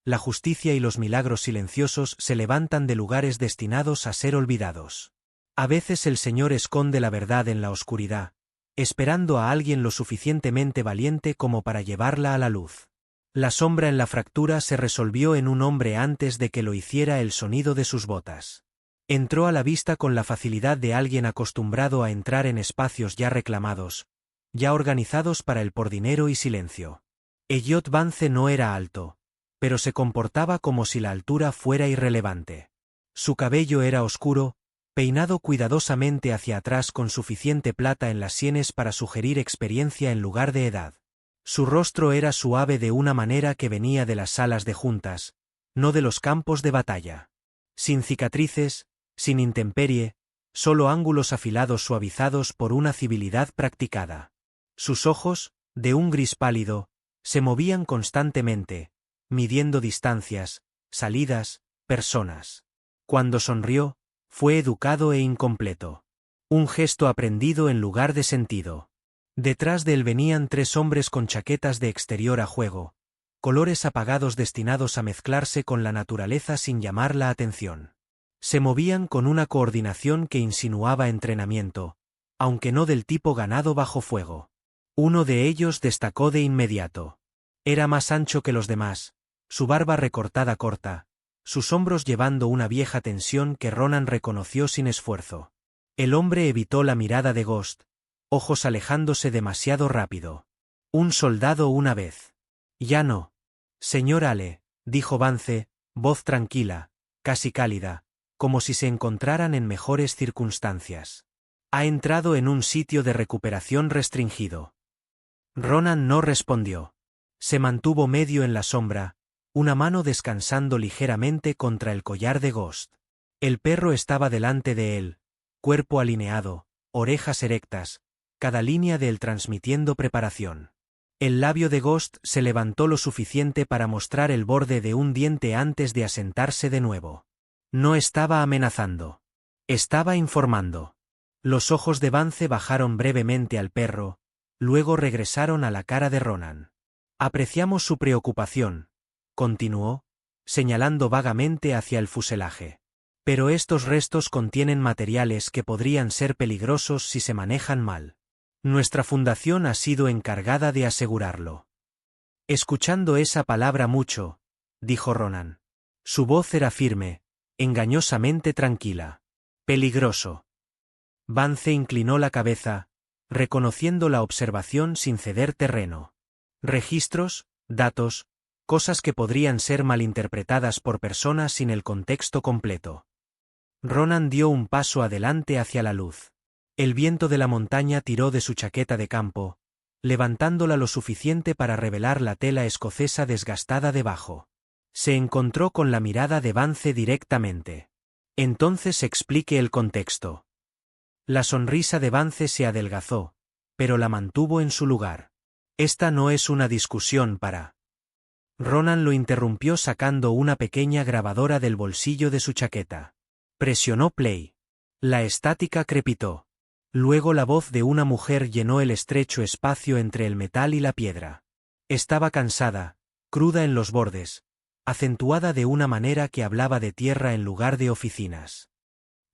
la justicia y los milagros silenciosos se levantan de lugares destinados a ser olvidados. A veces el Señor esconde la verdad en la oscuridad, esperando a alguien lo suficientemente valiente como para llevarla a la luz. La sombra en la fractura se resolvió en un hombre antes de que lo hiciera el sonido de sus botas. Entró a la vista con la facilidad de alguien acostumbrado a entrar en espacios ya reclamados, ya organizados para el por dinero y silencio. Elliot Vance no era alto, pero se comportaba como si la altura fuera irrelevante. Su cabello era oscuro, peinado cuidadosamente hacia atrás con suficiente plata en las sienes para sugerir experiencia en lugar de edad. Su rostro era suave de una manera que venía de las salas de juntas, no de los campos de batalla. Sin cicatrices, sin intemperie, solo ángulos afilados suavizados por una civilidad practicada. Sus ojos, de un gris pálido, se movían constantemente, midiendo distancias, salidas, personas. Cuando sonrió, fue educado e incompleto. Un gesto aprendido en lugar de sentido. Detrás de él venían tres hombres con chaquetas de exterior a juego, colores apagados destinados a mezclarse con la naturaleza sin llamar la atención. Se movían con una coordinación que insinuaba entrenamiento, aunque no del tipo ganado bajo fuego. Uno de ellos destacó de inmediato. Era más ancho que los demás, su barba recortada corta, sus hombros llevando una vieja tensión que Ronan reconoció sin esfuerzo. El hombre evitó la mirada de Ghost, ojos alejándose demasiado rápido. Un soldado una vez. Ya no. Señor Ale, dijo Vance, voz tranquila, casi cálida, como si se encontraran en mejores circunstancias. Ha entrado en un sitio de recuperación restringido. Ronan no respondió. Se mantuvo medio en la sombra, una mano descansando ligeramente contra el collar de Ghost. El perro estaba delante de él, cuerpo alineado, orejas erectas, cada línea de él transmitiendo preparación. El labio de Ghost se levantó lo suficiente para mostrar el borde de un diente antes de asentarse de nuevo. No estaba amenazando. Estaba informando. Los ojos de Vance bajaron brevemente al perro, luego regresaron a la cara de Ronan. Apreciamos su preocupación, continuó, señalando vagamente hacia el fuselaje. Pero estos restos contienen materiales que podrían ser peligrosos si se manejan mal. Nuestra fundación ha sido encargada de asegurarlo. Escuchando esa palabra mucho, dijo Ronan. Su voz era firme, engañosamente tranquila. Peligroso. Vance inclinó la cabeza, reconociendo la observación sin ceder terreno. Registros, datos, cosas que podrían ser malinterpretadas por personas sin el contexto completo. Ronan dio un paso adelante hacia la luz. El viento de la montaña tiró de su chaqueta de campo, levantándola lo suficiente para revelar la tela escocesa desgastada debajo. Se encontró con la mirada de Vance directamente. Entonces explique el contexto. La sonrisa de Vance se adelgazó, pero la mantuvo en su lugar. Esta no es una discusión para... Ronan lo interrumpió sacando una pequeña grabadora del bolsillo de su chaqueta. Presionó play. La estática crepitó. Luego la voz de una mujer llenó el estrecho espacio entre el metal y la piedra. Estaba cansada, cruda en los bordes, acentuada de una manera que hablaba de tierra en lugar de oficinas.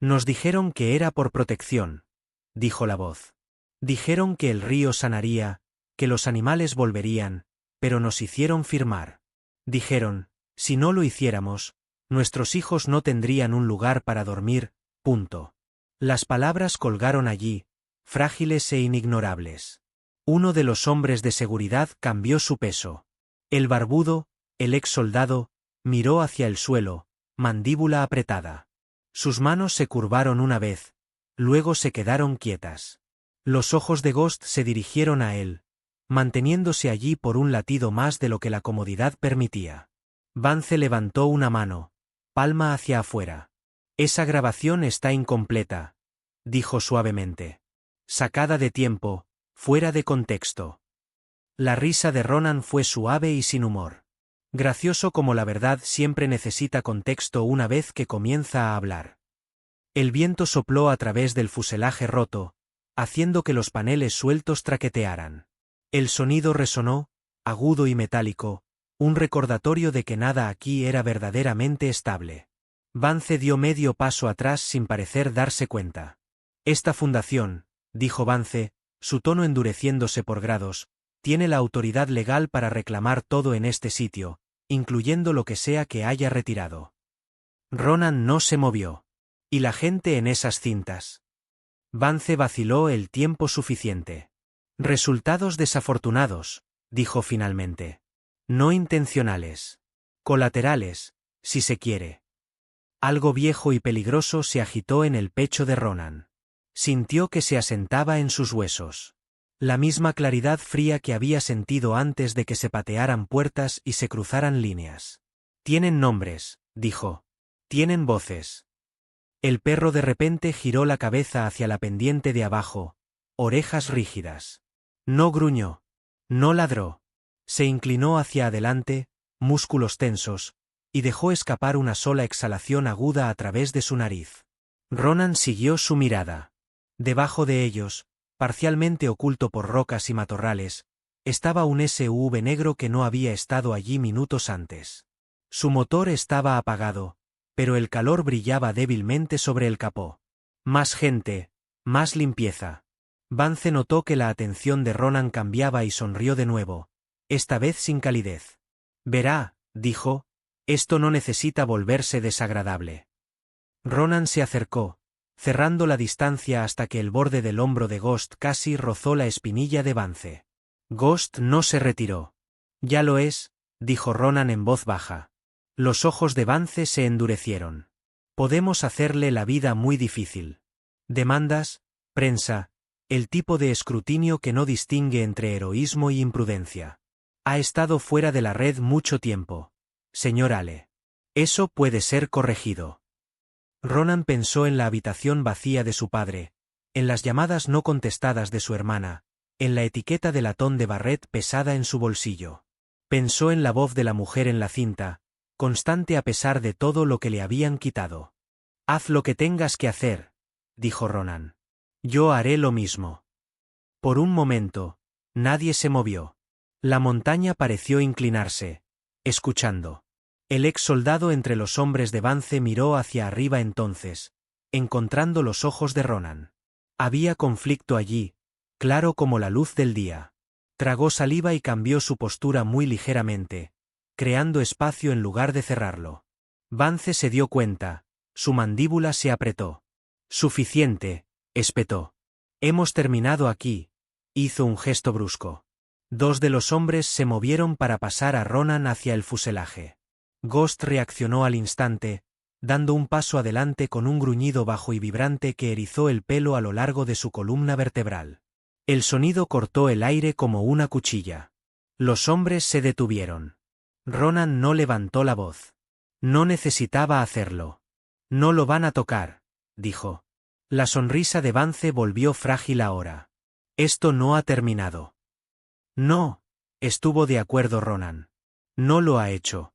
Nos dijeron que era por protección, dijo la voz. Dijeron que el río sanaría, que los animales volverían, pero nos hicieron firmar. Dijeron, si no lo hiciéramos, nuestros hijos no tendrían un lugar para dormir, punto. Las palabras colgaron allí, frágiles e inignorables. Uno de los hombres de seguridad cambió su peso. El barbudo, el ex soldado, miró hacia el suelo, mandíbula apretada. Sus manos se curvaron una vez, luego se quedaron quietas. Los ojos de Ghost se dirigieron a él, manteniéndose allí por un latido más de lo que la comodidad permitía. Vance levantó una mano, palma hacia afuera. Esa grabación está incompleta, dijo suavemente. Sacada de tiempo, fuera de contexto. La risa de Ronan fue suave y sin humor. Gracioso como la verdad siempre necesita contexto una vez que comienza a hablar. El viento sopló a través del fuselaje roto, haciendo que los paneles sueltos traquetearan. El sonido resonó, agudo y metálico, un recordatorio de que nada aquí era verdaderamente estable. Vance dio medio paso atrás sin parecer darse cuenta. Esta fundación, dijo Vance, su tono endureciéndose por grados, tiene la autoridad legal para reclamar todo en este sitio, incluyendo lo que sea que haya retirado. Ronan no se movió. ¿Y la gente en esas cintas? Vance vaciló el tiempo suficiente. Resultados desafortunados, dijo finalmente. No intencionales. Colaterales, si se quiere. Algo viejo y peligroso se agitó en el pecho de Ronan. Sintió que se asentaba en sus huesos. La misma claridad fría que había sentido antes de que se patearan puertas y se cruzaran líneas. Tienen nombres, dijo. Tienen voces. El perro de repente giró la cabeza hacia la pendiente de abajo, orejas rígidas. No gruñó. No ladró. Se inclinó hacia adelante, músculos tensos, y dejó escapar una sola exhalación aguda a través de su nariz. Ronan siguió su mirada. Debajo de ellos, parcialmente oculto por rocas y matorrales, estaba un SUV negro que no había estado allí minutos antes. Su motor estaba apagado, pero el calor brillaba débilmente sobre el capó. Más gente, más limpieza. Vance notó que la atención de Ronan cambiaba y sonrió de nuevo, esta vez sin calidez. Verá, dijo, esto no necesita volverse desagradable. Ronan se acercó, cerrando la distancia hasta que el borde del hombro de Ghost casi rozó la espinilla de Vance. Ghost no se retiró. Ya lo es, dijo Ronan en voz baja. Los ojos de Vance se endurecieron. Podemos hacerle la vida muy difícil. Demandas, prensa, el tipo de escrutinio que no distingue entre heroísmo y imprudencia. Ha estado fuera de la red mucho tiempo, señor Ale. Eso puede ser corregido. Ronan pensó en la habitación vacía de su padre, en las llamadas no contestadas de su hermana, en la etiqueta de latón de Barrett pesada en su bolsillo. Pensó en la voz de la mujer en la cinta, constante a pesar de todo lo que le habían quitado. Haz lo que tengas que hacer, dijo Ronan. Yo haré lo mismo. Por un momento, nadie se movió. La montaña pareció inclinarse, escuchando. El ex soldado entre los hombres de Vance miró hacia arriba entonces, encontrando los ojos de Ronan. Había conflicto allí, claro como la luz del día. Tragó saliva y cambió su postura muy ligeramente, creando espacio en lugar de cerrarlo. Vance se dio cuenta, su mandíbula se apretó. Suficiente, espetó. Hemos terminado aquí, hizo un gesto brusco. Dos de los hombres se movieron para pasar a Ronan hacia el fuselaje. Ghost reaccionó al instante, dando un paso adelante con un gruñido bajo y vibrante que erizó el pelo a lo largo de su columna vertebral. El sonido cortó el aire como una cuchilla. Los hombres se detuvieron. Ronan no levantó la voz. No necesitaba hacerlo. No lo van a tocar, dijo. La sonrisa de Vance volvió frágil ahora. Esto no ha terminado. No, estuvo de acuerdo Ronan. No lo ha hecho.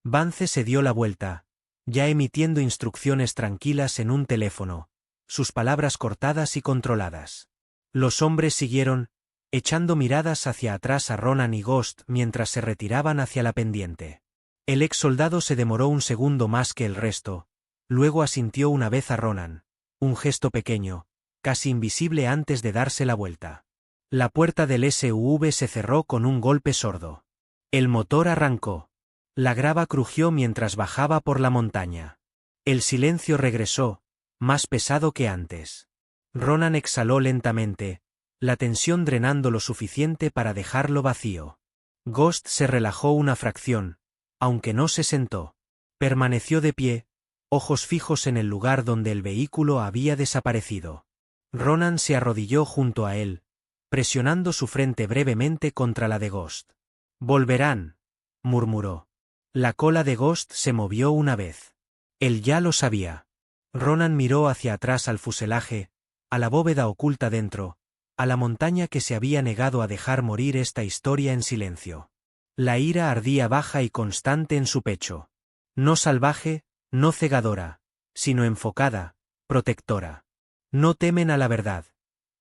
Vance se dio la vuelta, ya emitiendo instrucciones tranquilas en un teléfono, sus palabras cortadas y controladas. Los hombres siguieron, echando miradas hacia atrás a Ronan y Ghost mientras se retiraban hacia la pendiente. El ex soldado se demoró un segundo más que el resto, luego asintió una vez a Ronan, un gesto pequeño, casi invisible antes de darse la vuelta. La puerta del SUV se cerró con un golpe sordo. El motor arrancó. La grava crujió mientras bajaba por la montaña. El silencio regresó, más pesado que antes. Ronan exhaló lentamente, la tensión drenando lo suficiente para dejarlo vacío. Ghost se relajó una fracción, aunque no se sentó. Permaneció de pie, ojos fijos en el lugar donde el vehículo había desaparecido. Ronan se arrodilló junto a él, presionando su frente brevemente contra la de Ghost. «Volverán», murmuró. La cola de Ghost se movió una vez. Él ya lo sabía. Ronan miró hacia atrás al fuselaje, a la bóveda oculta dentro, a la montaña que se había negado a dejar morir esta historia en silencio. La ira ardía baja y constante en su pecho. No salvaje, no cegadora, sino enfocada, protectora. No temen a la verdad,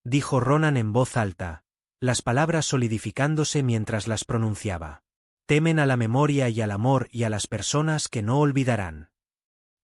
dijo Ronan en voz alta, las palabras solidificándose mientras las pronunciaba. Temen a la memoria y al amor y a las personas que no olvidarán.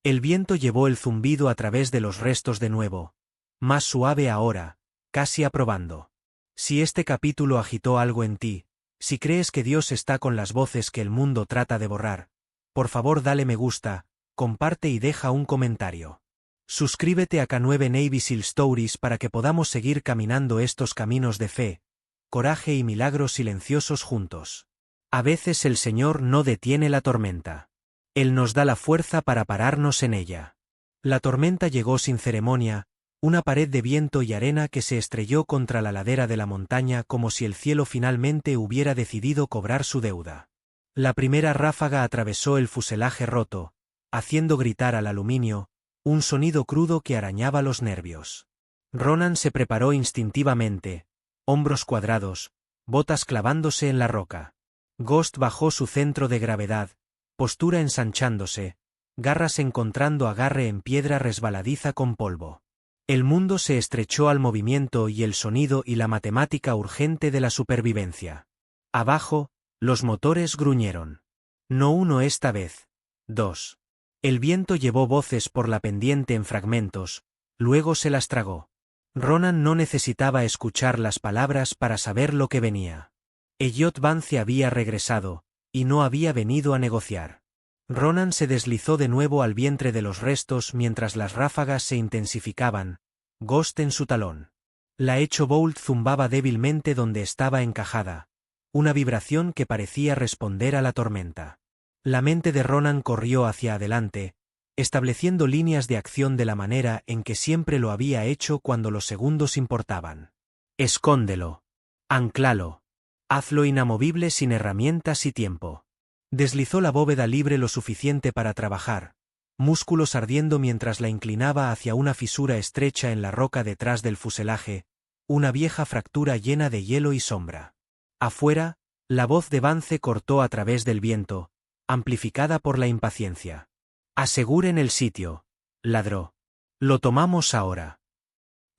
El viento llevó el zumbido a través de los restos de nuevo, más suave ahora, casi aprobando. Si este capítulo agitó algo en ti, si crees que Dios está con las voces que el mundo trata de borrar, por favor dale me gusta, comparte y deja un comentario. Suscríbete a K9 Navy SEAL Stories para que podamos seguir caminando estos caminos de fe, coraje y milagros silenciosos juntos. A veces el Señor no detiene la tormenta. Él nos da la fuerza para pararnos en ella. La tormenta llegó sin ceremonia, una pared de viento y arena que se estrelló contra la ladera de la montaña como si el cielo finalmente hubiera decidido cobrar su deuda. La primera ráfaga atravesó el fuselaje roto, haciendo gritar al aluminio, un sonido crudo que arañaba los nervios. Ronan se preparó instintivamente, hombros cuadrados, botas clavándose en la roca. Ghost bajó su centro de gravedad, postura ensanchándose, garras encontrando agarre en piedra resbaladiza con polvo. El mundo se estrechó al movimiento y el sonido y la matemática urgente de la supervivencia. Abajo, los motores gruñeron. No uno esta vez, dos. El viento llevó voces por la pendiente en fragmentos, luego se las tragó. Ronan no necesitaba escuchar las palabras para saber lo que venía. Elliot Vance había regresado, y no había venido a negociar. Ronan se deslizó de nuevo al vientre de los restos mientras las ráfagas se intensificaban, Ghost en su talón. La Echo Bolt zumbaba débilmente donde estaba encajada, una vibración que parecía responder a la tormenta. La mente de Ronan corrió hacia adelante, estableciendo líneas de acción de la manera en que siempre lo había hecho cuando los segundos importaban. Escóndelo. Anclalo. Hazlo inamovible sin herramientas y tiempo. Deslizó la bóveda libre lo suficiente para trabajar, músculos ardiendo mientras la inclinaba hacia una fisura estrecha en la roca detrás del fuselaje, una vieja fractura llena de hielo y sombra. Afuera, la voz de Vance cortó a través del viento, amplificada por la impaciencia. Aseguren el sitio, ladró. Lo tomamos ahora.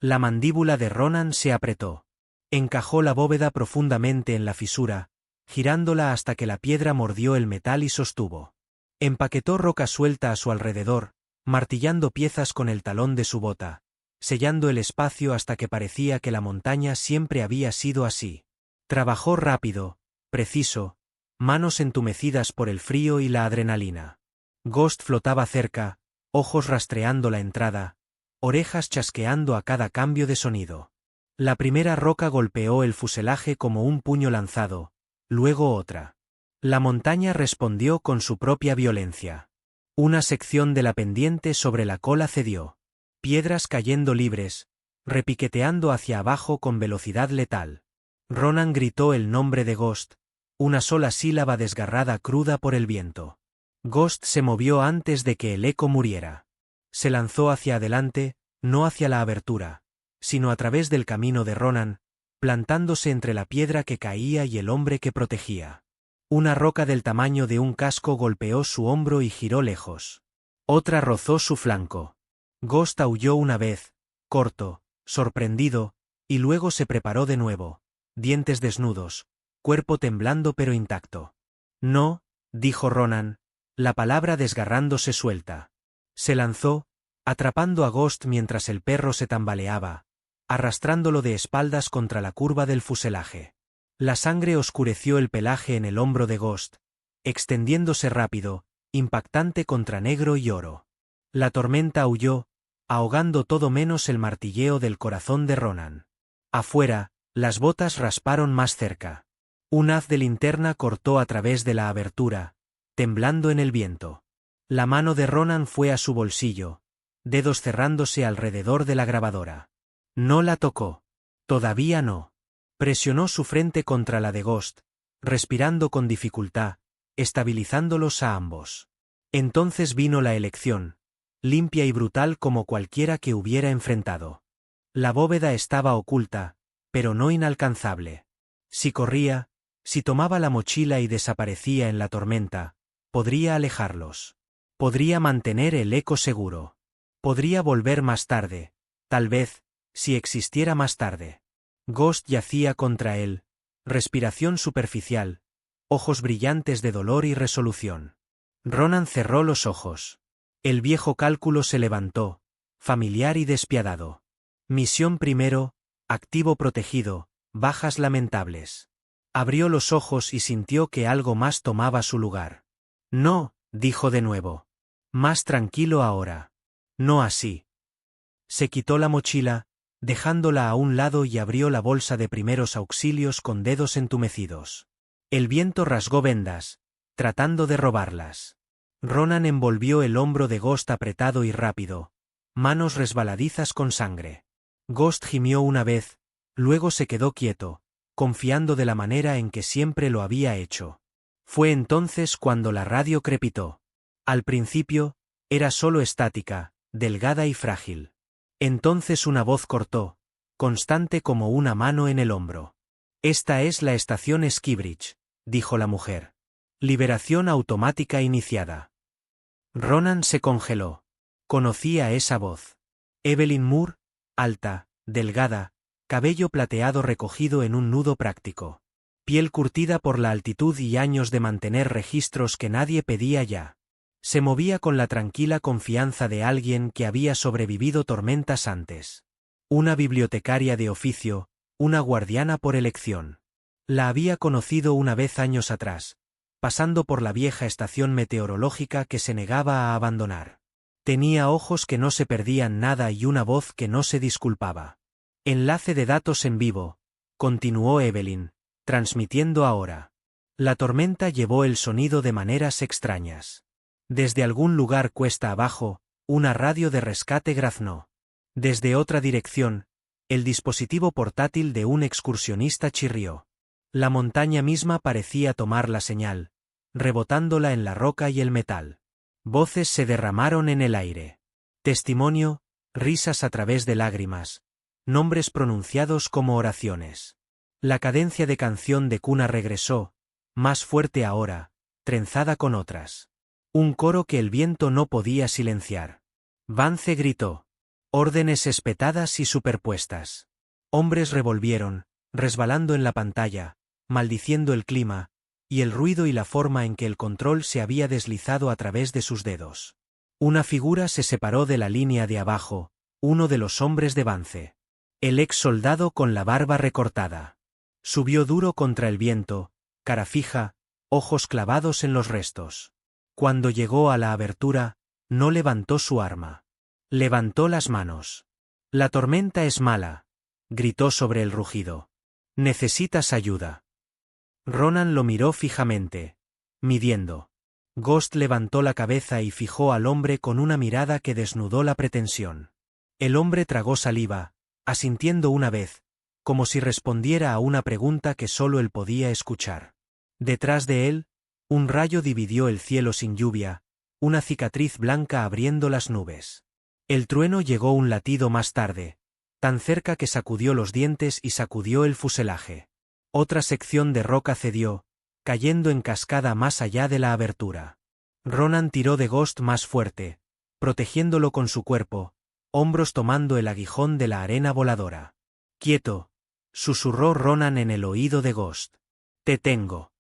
La mandíbula de Ronan se apretó. Encajó la bóveda profundamente en la fisura, girándola hasta que la piedra mordió el metal y sostuvo. Empaquetó roca suelta a su alrededor, martillando piezas con el talón de su bota, sellando el espacio hasta que parecía que la montaña siempre había sido así. Trabajó rápido, preciso, manos entumecidas por el frío y la adrenalina. Ghost flotaba cerca, ojos rastreando la entrada, orejas chasqueando a cada cambio de sonido. La primera roca golpeó el fuselaje como un puño lanzado, luego otra. La montaña respondió con su propia violencia. Una sección de la pendiente sobre la cola cedió. Piedras cayendo libres, repiqueteando hacia abajo con velocidad letal. Ronan gritó el nombre de Ghost, una sola sílaba desgarrada cruda por el viento. Ghost se movió antes de que el eco muriera. Se lanzó hacia adelante, no hacia la abertura, sino a través del camino de Ronan, plantándose entre la piedra que caía y el hombre que protegía. Una roca del tamaño de un casco golpeó su hombro y giró lejos. Otra rozó su flanco. Ghost aulló una vez, corto, sorprendido, y luego se preparó de nuevo, dientes desnudos, cuerpo temblando pero intacto. No, dijo Ronan, la palabra desgarrándose suelta. Se lanzó, atrapando a Ghost mientras el perro se tambaleaba, arrastrándolo de espaldas contra la curva del fuselaje. La sangre oscureció el pelaje en el hombro de Ghost, extendiéndose rápido, impactante contra negro y oro. La tormenta aulló, ahogando todo menos el martilleo del corazón de Ronan. Afuera, las botas rasparon más cerca. Un haz de linterna cortó a través de la abertura, temblando en el viento. La mano de Ronan fue a su bolsillo, dedos cerrándose alrededor de la grabadora. No la tocó. Todavía no. Presionó su frente contra la de Ghost, respirando con dificultad, estabilizándolos a ambos. Entonces vino la elección, limpia y brutal como cualquiera que hubiera enfrentado. La bóveda estaba oculta, pero no inalcanzable. Si corría, si tomaba la mochila y desaparecía en la tormenta, podría alejarlos. Podría mantener el eco seguro. Podría volver más tarde, tal vez, si existiera más tarde. Ghost yacía contra él, respiración superficial, ojos brillantes de dolor y resolución. Ronan cerró los ojos. El viejo cálculo se levantó, familiar y despiadado. Misión primero, activo protegido, bajas lamentables. Abrió los ojos y sintió que algo más tomaba su lugar. No, dijo de nuevo. Más tranquilo ahora. No así. Se quitó la mochila, dejándola a un lado y abrió la bolsa de primeros auxilios con dedos entumecidos. El viento rasgó vendas, tratando de robarlas. Ronan envolvió el hombro de Ghost apretado y rápido, manos resbaladizas con sangre. Ghost gimió una vez, luego se quedó quieto, confiando de la manera en que siempre lo había hecho. Fue entonces cuando la radio crepitó. Al principio, era solo estática, delgada y frágil. Entonces una voz cortó, constante como una mano en el hombro. Esta es la estación Skybridge, dijo la mujer. Liberación automática iniciada. Ronan se congeló. Conocía esa voz. Evelyn Moore, alta, delgada, cabello plateado recogido en un nudo práctico. Piel curtida por la altitud y años de mantener registros que nadie pedía ya. Se movía con la tranquila confianza de alguien que había sobrevivido tormentas antes. Una bibliotecaria de oficio, una guardiana por elección. La había conocido una vez años atrás, pasando por la vieja estación meteorológica que se negaba a abandonar. Tenía ojos que no se perdían nada y una voz que no se disculpaba. Enlace de datos en vivo, continuó Evelyn, transmitiendo ahora. La tormenta llevó el sonido de maneras extrañas. Desde algún lugar cuesta abajo, una radio de rescate graznó. Desde otra dirección, el dispositivo portátil de un excursionista chirrió. La montaña misma parecía tomar la señal, rebotándola en la roca y el metal. Voces se derramaron en el aire. Testimonio, risas a través de lágrimas, nombres pronunciados como oraciones. La cadencia de canción de cuna regresó, más fuerte ahora, trenzada con otras. Un coro que el viento no podía silenciar. Vance gritó. Órdenes espetadas y superpuestas. Hombres revolvieron, resbalando en la pantalla, maldiciendo el clima, y el ruido y la forma en que el control se había deslizado a través de sus dedos. Una figura se separó de la línea de abajo, uno de los hombres de Vance. El ex soldado con la barba recortada. Subió duro contra el viento, cara fija, ojos clavados en los restos. Cuando llegó a la abertura, no levantó su arma. Levantó las manos. La tormenta es mala, gritó sobre el rugido. Necesitas ayuda. Ronan lo miró fijamente, midiendo. Ghost levantó la cabeza y fijó al hombre con una mirada que desnudó la pretensión. El hombre tragó saliva, asintiendo una vez, como si respondiera a una pregunta que solo él podía escuchar. Detrás de él, un rayo dividió el cielo sin lluvia, una cicatriz blanca abriendo las nubes. El trueno llegó un latido más tarde, tan cerca que sacudió los dientes y sacudió el fuselaje. Otra sección de roca cedió, cayendo en cascada más allá de la abertura. Ronan tiró de Ghost más fuerte, protegiéndolo con su cuerpo, hombros tomando el aguijón de la arena voladora. «Quieto», susurró Ronan en el oído de Ghost. «Te tengo».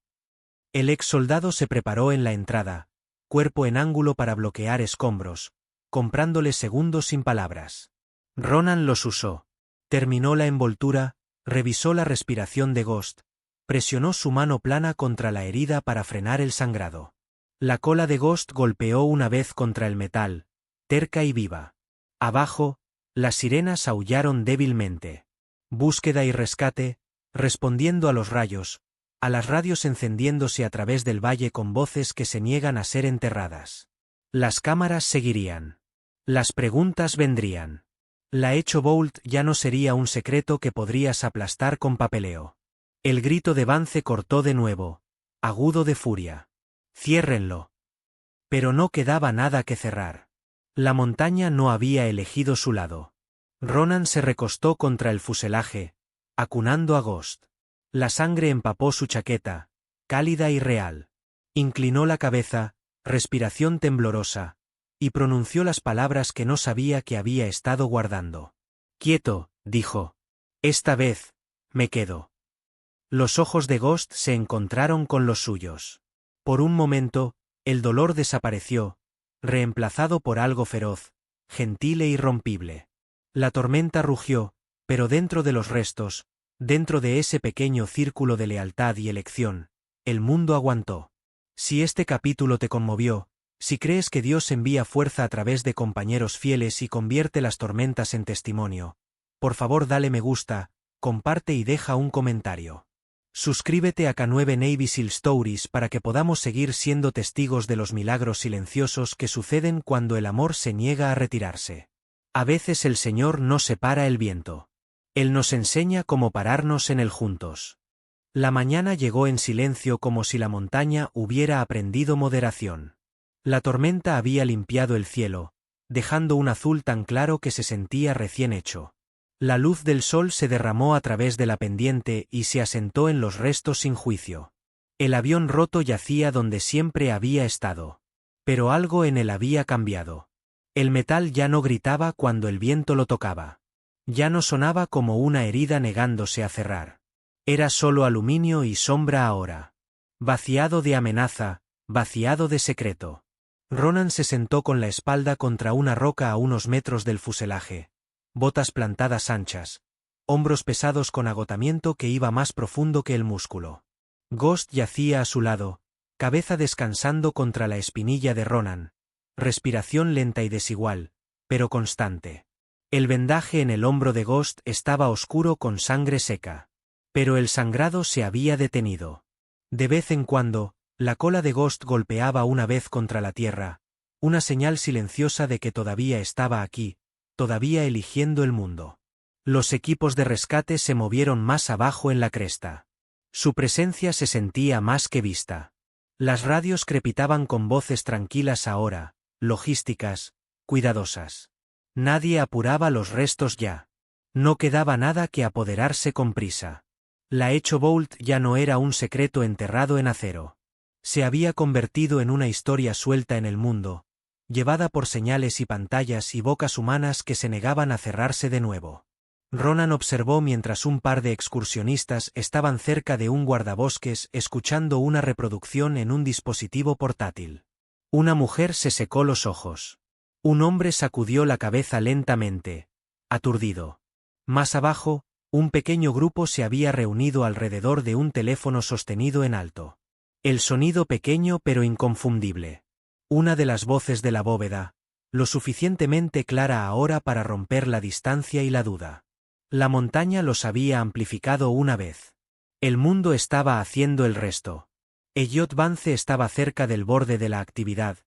El ex soldado se preparó en la entrada, cuerpo en ángulo para bloquear escombros, comprándole segundos sin palabras. Ronan los usó. Terminó la envoltura, revisó la respiración de Ghost, presionó su mano plana contra la herida para frenar el sangrado. La cola de Ghost golpeó una vez contra el metal, terca y viva. Abajo, las sirenas aullaron débilmente. Búsqueda y rescate, respondiendo a los rayos, a las radios encendiéndose a través del valle con voces que se niegan a ser enterradas. Las cámaras seguirían. Las preguntas vendrían. La Echo Bolt ya no sería un secreto que podrías aplastar con papeleo. El grito de Vance cortó de nuevo, agudo de furia. «Ciérrenlo». Pero no quedaba nada que cerrar. La montaña no había elegido su lado. Ronan se recostó contra el fuselaje, acunando a Ghost. La sangre empapó su chaqueta, cálida y real. Inclinó la cabeza, respiración temblorosa, y pronunció las palabras que no sabía que había estado guardando. «Quieto», dijo. «Esta vez, me quedo». Los ojos de Ghost se encontraron con los suyos. Por un momento, el dolor desapareció, reemplazado por algo feroz, gentil e irrompible. La tormenta rugió, pero dentro de los restos, dentro de ese pequeño círculo de lealtad y elección, el mundo aguantó. Si este capítulo te conmovió, si crees que Dios envía fuerza a través de compañeros fieles y convierte las tormentas en testimonio, por favor dale me gusta, comparte y deja un comentario. Suscríbete a K9 Navy SEAL Stories para que podamos seguir siendo testigos de los milagros silenciosos que suceden cuando el amor se niega a retirarse. A veces el Señor no separa el viento. Él nos enseña cómo pararnos en él juntos. La mañana llegó en silencio como si la montaña hubiera aprendido moderación. La tormenta había limpiado el cielo, dejando un azul tan claro que se sentía recién hecho. La luz del sol se derramó a través de la pendiente y se asentó en los restos sin juicio. El avión roto yacía donde siempre había estado. Pero algo en él había cambiado. El metal ya no gritaba cuando el viento lo tocaba. Ya no sonaba como una herida negándose a cerrar. Era solo aluminio y sombra ahora. Vaciado de amenaza, vaciado de secreto. Ronan se sentó con la espalda contra una roca a unos metros del fuselaje. Botas plantadas anchas, hombros pesados con agotamiento que iba más profundo que el músculo. Ghost yacía a su lado, cabeza descansando contra la espinilla de Ronan, respiración lenta y desigual, pero constante. El vendaje en el hombro de Ghost estaba oscuro con sangre seca. Pero el sangrado se había detenido. De vez en cuando, la cola de Ghost golpeaba una vez contra la tierra, una señal silenciosa de que todavía estaba aquí, todavía eligiendo el mundo. Los equipos de rescate se movieron más abajo en la cresta. Su presencia se sentía más que vista. Las radios crepitaban con voces tranquilas ahora, logísticas, cuidadosas. Nadie apuraba los restos ya. No quedaba nada que apoderarse con prisa. La Echo Bolt ya no era un secreto enterrado en acero. Se había convertido en una historia suelta en el mundo, llevada por señales y pantallas y bocas humanas que se negaban a cerrarse de nuevo. Ronan observó mientras un par de excursionistas estaban cerca de un guardabosques escuchando una reproducción en un dispositivo portátil. Una mujer se secó los ojos. Un hombre sacudió la cabeza lentamente, aturdido. Más abajo, un pequeño grupo se había reunido alrededor de un teléfono sostenido en alto. El sonido pequeño pero inconfundible. Una de las voces de la bóveda, lo suficientemente clara ahora para romper la distancia y la duda. La montaña los había amplificado una vez. El mundo estaba haciendo el resto. Elliot Vance estaba cerca del borde de la actividad,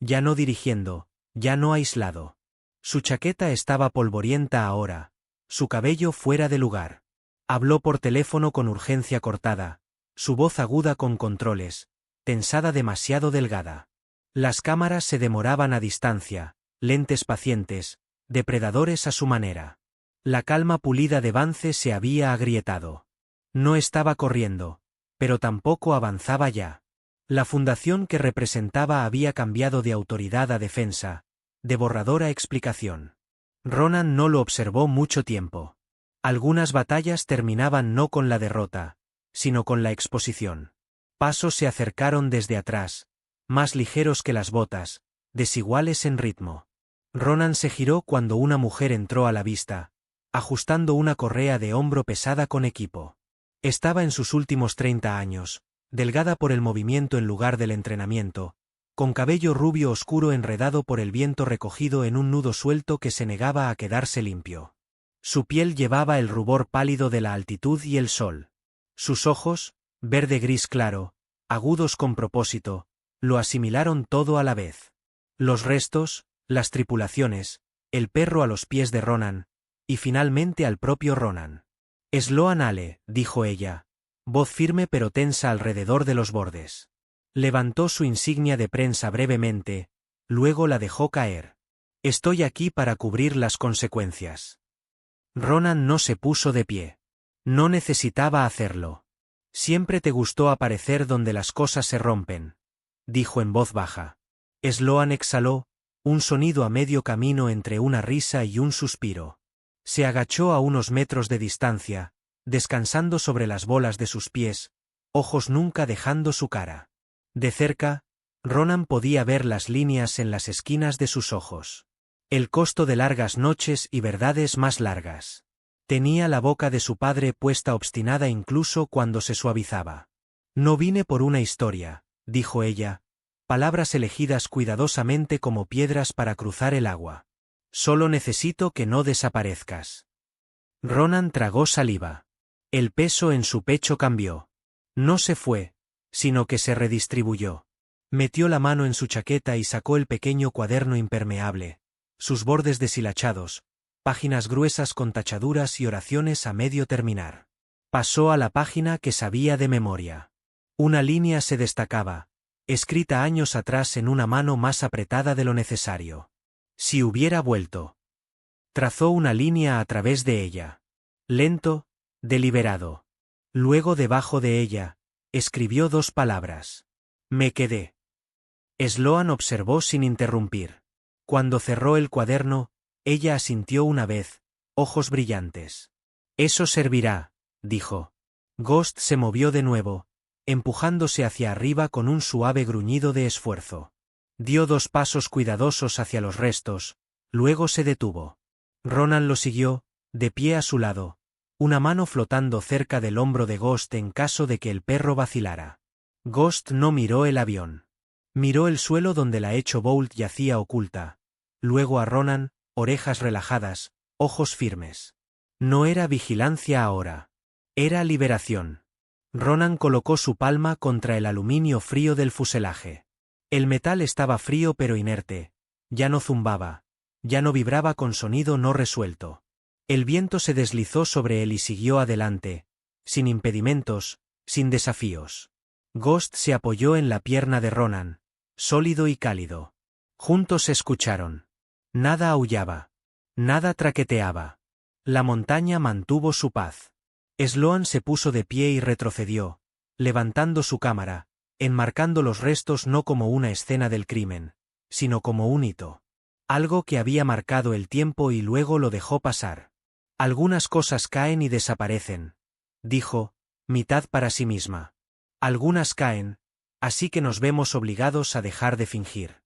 ya no dirigiendo, ya no aislado. Su chaqueta estaba polvorienta ahora, su cabello fuera de lugar. Habló por teléfono con urgencia cortada, su voz aguda con controles, tensada demasiado delgada. Las cámaras se demoraban a distancia, lentes pacientes, depredadores a su manera. La calma pulida de Vance se había agrietado. No estaba corriendo, pero tampoco avanzaba ya. La fundación que representaba había cambiado de autoridad a defensa, de borrador a explicación. Ronan no lo observó mucho tiempo. Algunas batallas terminaban no con la derrota, sino con la exposición. Pasos se acercaron desde atrás, más ligeros que las botas, desiguales en ritmo. Ronan se giró cuando una mujer entró a la vista, ajustando una correa de hombro pesada con equipo. Estaba en sus últimos 30 años, delgada por el movimiento en lugar del entrenamiento, con cabello rubio oscuro enredado por el viento recogido en un nudo suelto que se negaba a quedarse limpio. Su piel llevaba el rubor pálido de la altitud y el sol. Sus ojos, verde-gris claro, agudos con propósito, lo asimilaron todo a la vez. Los restos, las tripulaciones, el perro a los pies de Ronan, y finalmente al propio Ronan. Sloan Ale, dijo ella, voz firme pero tensa alrededor de los bordes. Levantó su insignia de prensa brevemente, luego la dejó caer. Estoy aquí para cubrir las consecuencias. Ronan no se puso de pie. No necesitaba hacerlo. Siempre te gustó aparecer donde las cosas se rompen, dijo en voz baja. Sloan exhaló, un sonido a medio camino entre una risa y un suspiro. Se agachó a unos metros de distancia, descansando sobre las bolas de sus pies, ojos nunca dejando su cara. De cerca, Ronan podía ver las líneas en las esquinas de sus ojos. El costo de largas noches y verdades más largas. Tenía la boca de su padre puesta obstinada incluso cuando se suavizaba. No vine por una historia, dijo ella, palabras elegidas cuidadosamente como piedras para cruzar el agua. Solo necesito que no desaparezcas. Ronan tragó saliva. El peso en su pecho cambió. No se fue, sino que se redistribuyó. Metió la mano en su chaqueta y sacó el pequeño cuaderno impermeable, sus bordes deshilachados, páginas gruesas con tachaduras y oraciones a medio terminar. Pasó a la página que sabía de memoria. Una línea se destacaba, escrita años atrás en una mano más apretada de lo necesario. Si hubiera vuelto. Trazó una línea a través de ella. Lento, deliberado. Luego debajo de ella, escribió 2 palabras. Me quedé. Sloan observó sin interrumpir. Cuando cerró el cuaderno, ella asintió una vez, ojos brillantes. Eso servirá, dijo. Ghost se movió de nuevo, empujándose hacia arriba con un suave gruñido de esfuerzo. Dio 2 pasos cuidadosos hacia los restos, luego se detuvo. Ronan lo siguió, de pie a su lado, una mano flotando cerca del hombro de Ghost en caso de que el perro vacilara. Ghost no miró el avión. Miró el suelo donde la Echo Bolt yacía oculta. Luego a Ronan, orejas relajadas, ojos firmes. No era vigilancia ahora. Era liberación. Ronan colocó su palma contra el aluminio frío del fuselaje. El metal estaba frío pero inerte. Ya no zumbaba. Ya no vibraba con sonido no resuelto. El viento se deslizó sobre él y siguió adelante, sin impedimentos, sin desafíos. Ghost se apoyó en la pierna de Ronan, sólido y cálido. Juntos se escucharon. Nada aullaba. Nada traqueteaba. La montaña mantuvo su paz. Sloan se puso de pie y retrocedió, levantando su cámara, enmarcando los restos no como una escena del crimen, sino como un hito. Algo que había marcado el tiempo y luego lo dejó pasar. Algunas cosas caen y desaparecen, dijo, mitad para sí misma. Algunas caen, así que nos vemos obligados a dejar de fingir.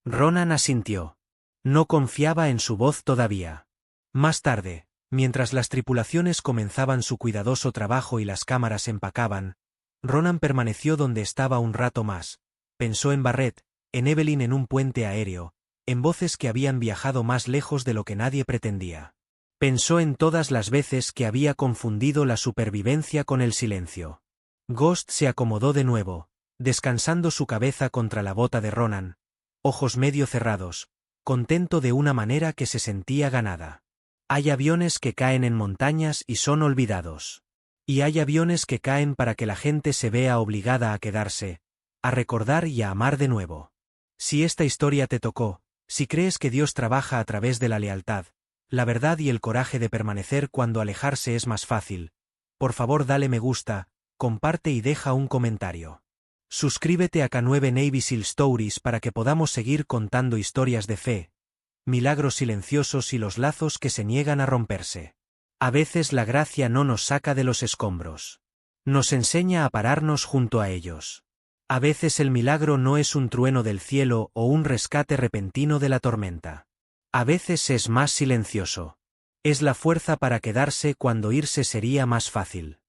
Ronan asintió. No confiaba en su voz todavía. Más tarde, mientras las tripulaciones comenzaban su cuidadoso trabajo y las cámaras empacaban, Ronan permaneció donde estaba un rato más. Pensó en Barrett, en Evelyn en un puente aéreo, en voces que habían viajado más lejos de lo que nadie pretendía. Pensó en todas las veces que había confundido la supervivencia con el silencio. Ghost se acomodó de nuevo, descansando su cabeza contra la bota de Ronan, ojos medio cerrados, contento de una manera que se sentía ganada. Hay aviones que caen en montañas y son olvidados. Y hay aviones que caen para que la gente se vea obligada a quedarse, a recordar y a amar de nuevo. Si esta historia te tocó, si crees que Dios trabaja a través de la lealtad, la verdad y el coraje de permanecer cuando alejarse es más fácil, por favor dale me gusta, comparte y deja un comentario. Suscríbete a K9 Navy SEAL Stories para que podamos seguir contando historias de fe, milagros silenciosos y los lazos que se niegan a romperse. A veces la gracia no nos saca de los escombros. Nos enseña a pararnos junto a ellos. A veces el milagro no es un trueno del cielo o un rescate repentino de la tormenta. A veces es más silencioso. Es la fuerza para quedarse cuando irse sería más fácil.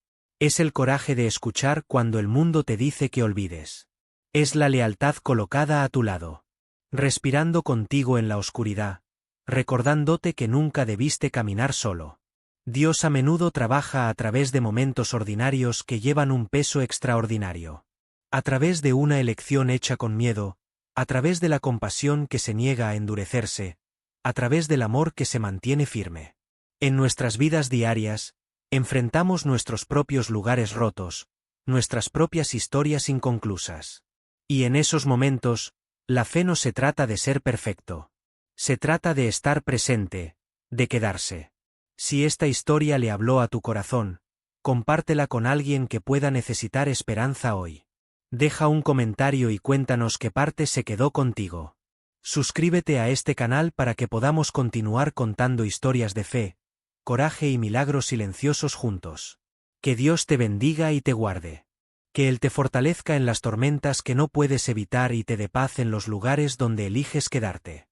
Es el coraje de escuchar cuando el mundo te dice que olvides. Es la lealtad colocada a tu lado. Respirando contigo en la oscuridad, recordándote que nunca debiste caminar solo. Dios a menudo trabaja a través de momentos ordinarios que llevan un peso extraordinario. A través de una elección hecha con miedo, a través de la compasión que se niega a endurecerse, a través del amor que se mantiene firme. En nuestras vidas diarias, enfrentamos nuestros propios lugares rotos, nuestras propias historias inconclusas. Y en esos momentos, la fe no se trata de ser perfecto. Se trata de estar presente, de quedarse. Si esta historia le habló a tu corazón, compártela con alguien que pueda necesitar esperanza hoy. Deja un comentario y cuéntanos qué parte se quedó contigo. Suscríbete a este canal para que podamos continuar contando historias de fe, coraje y milagros silenciosos juntos. Que Dios te bendiga y te guarde. Que Él te fortalezca en las tormentas que no puedes evitar y te dé paz en los lugares donde eliges quedarte.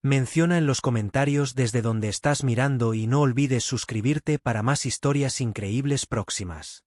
Menciona en los comentarios desde donde estás mirando y no olvides suscribirte para más historias increíbles próximas.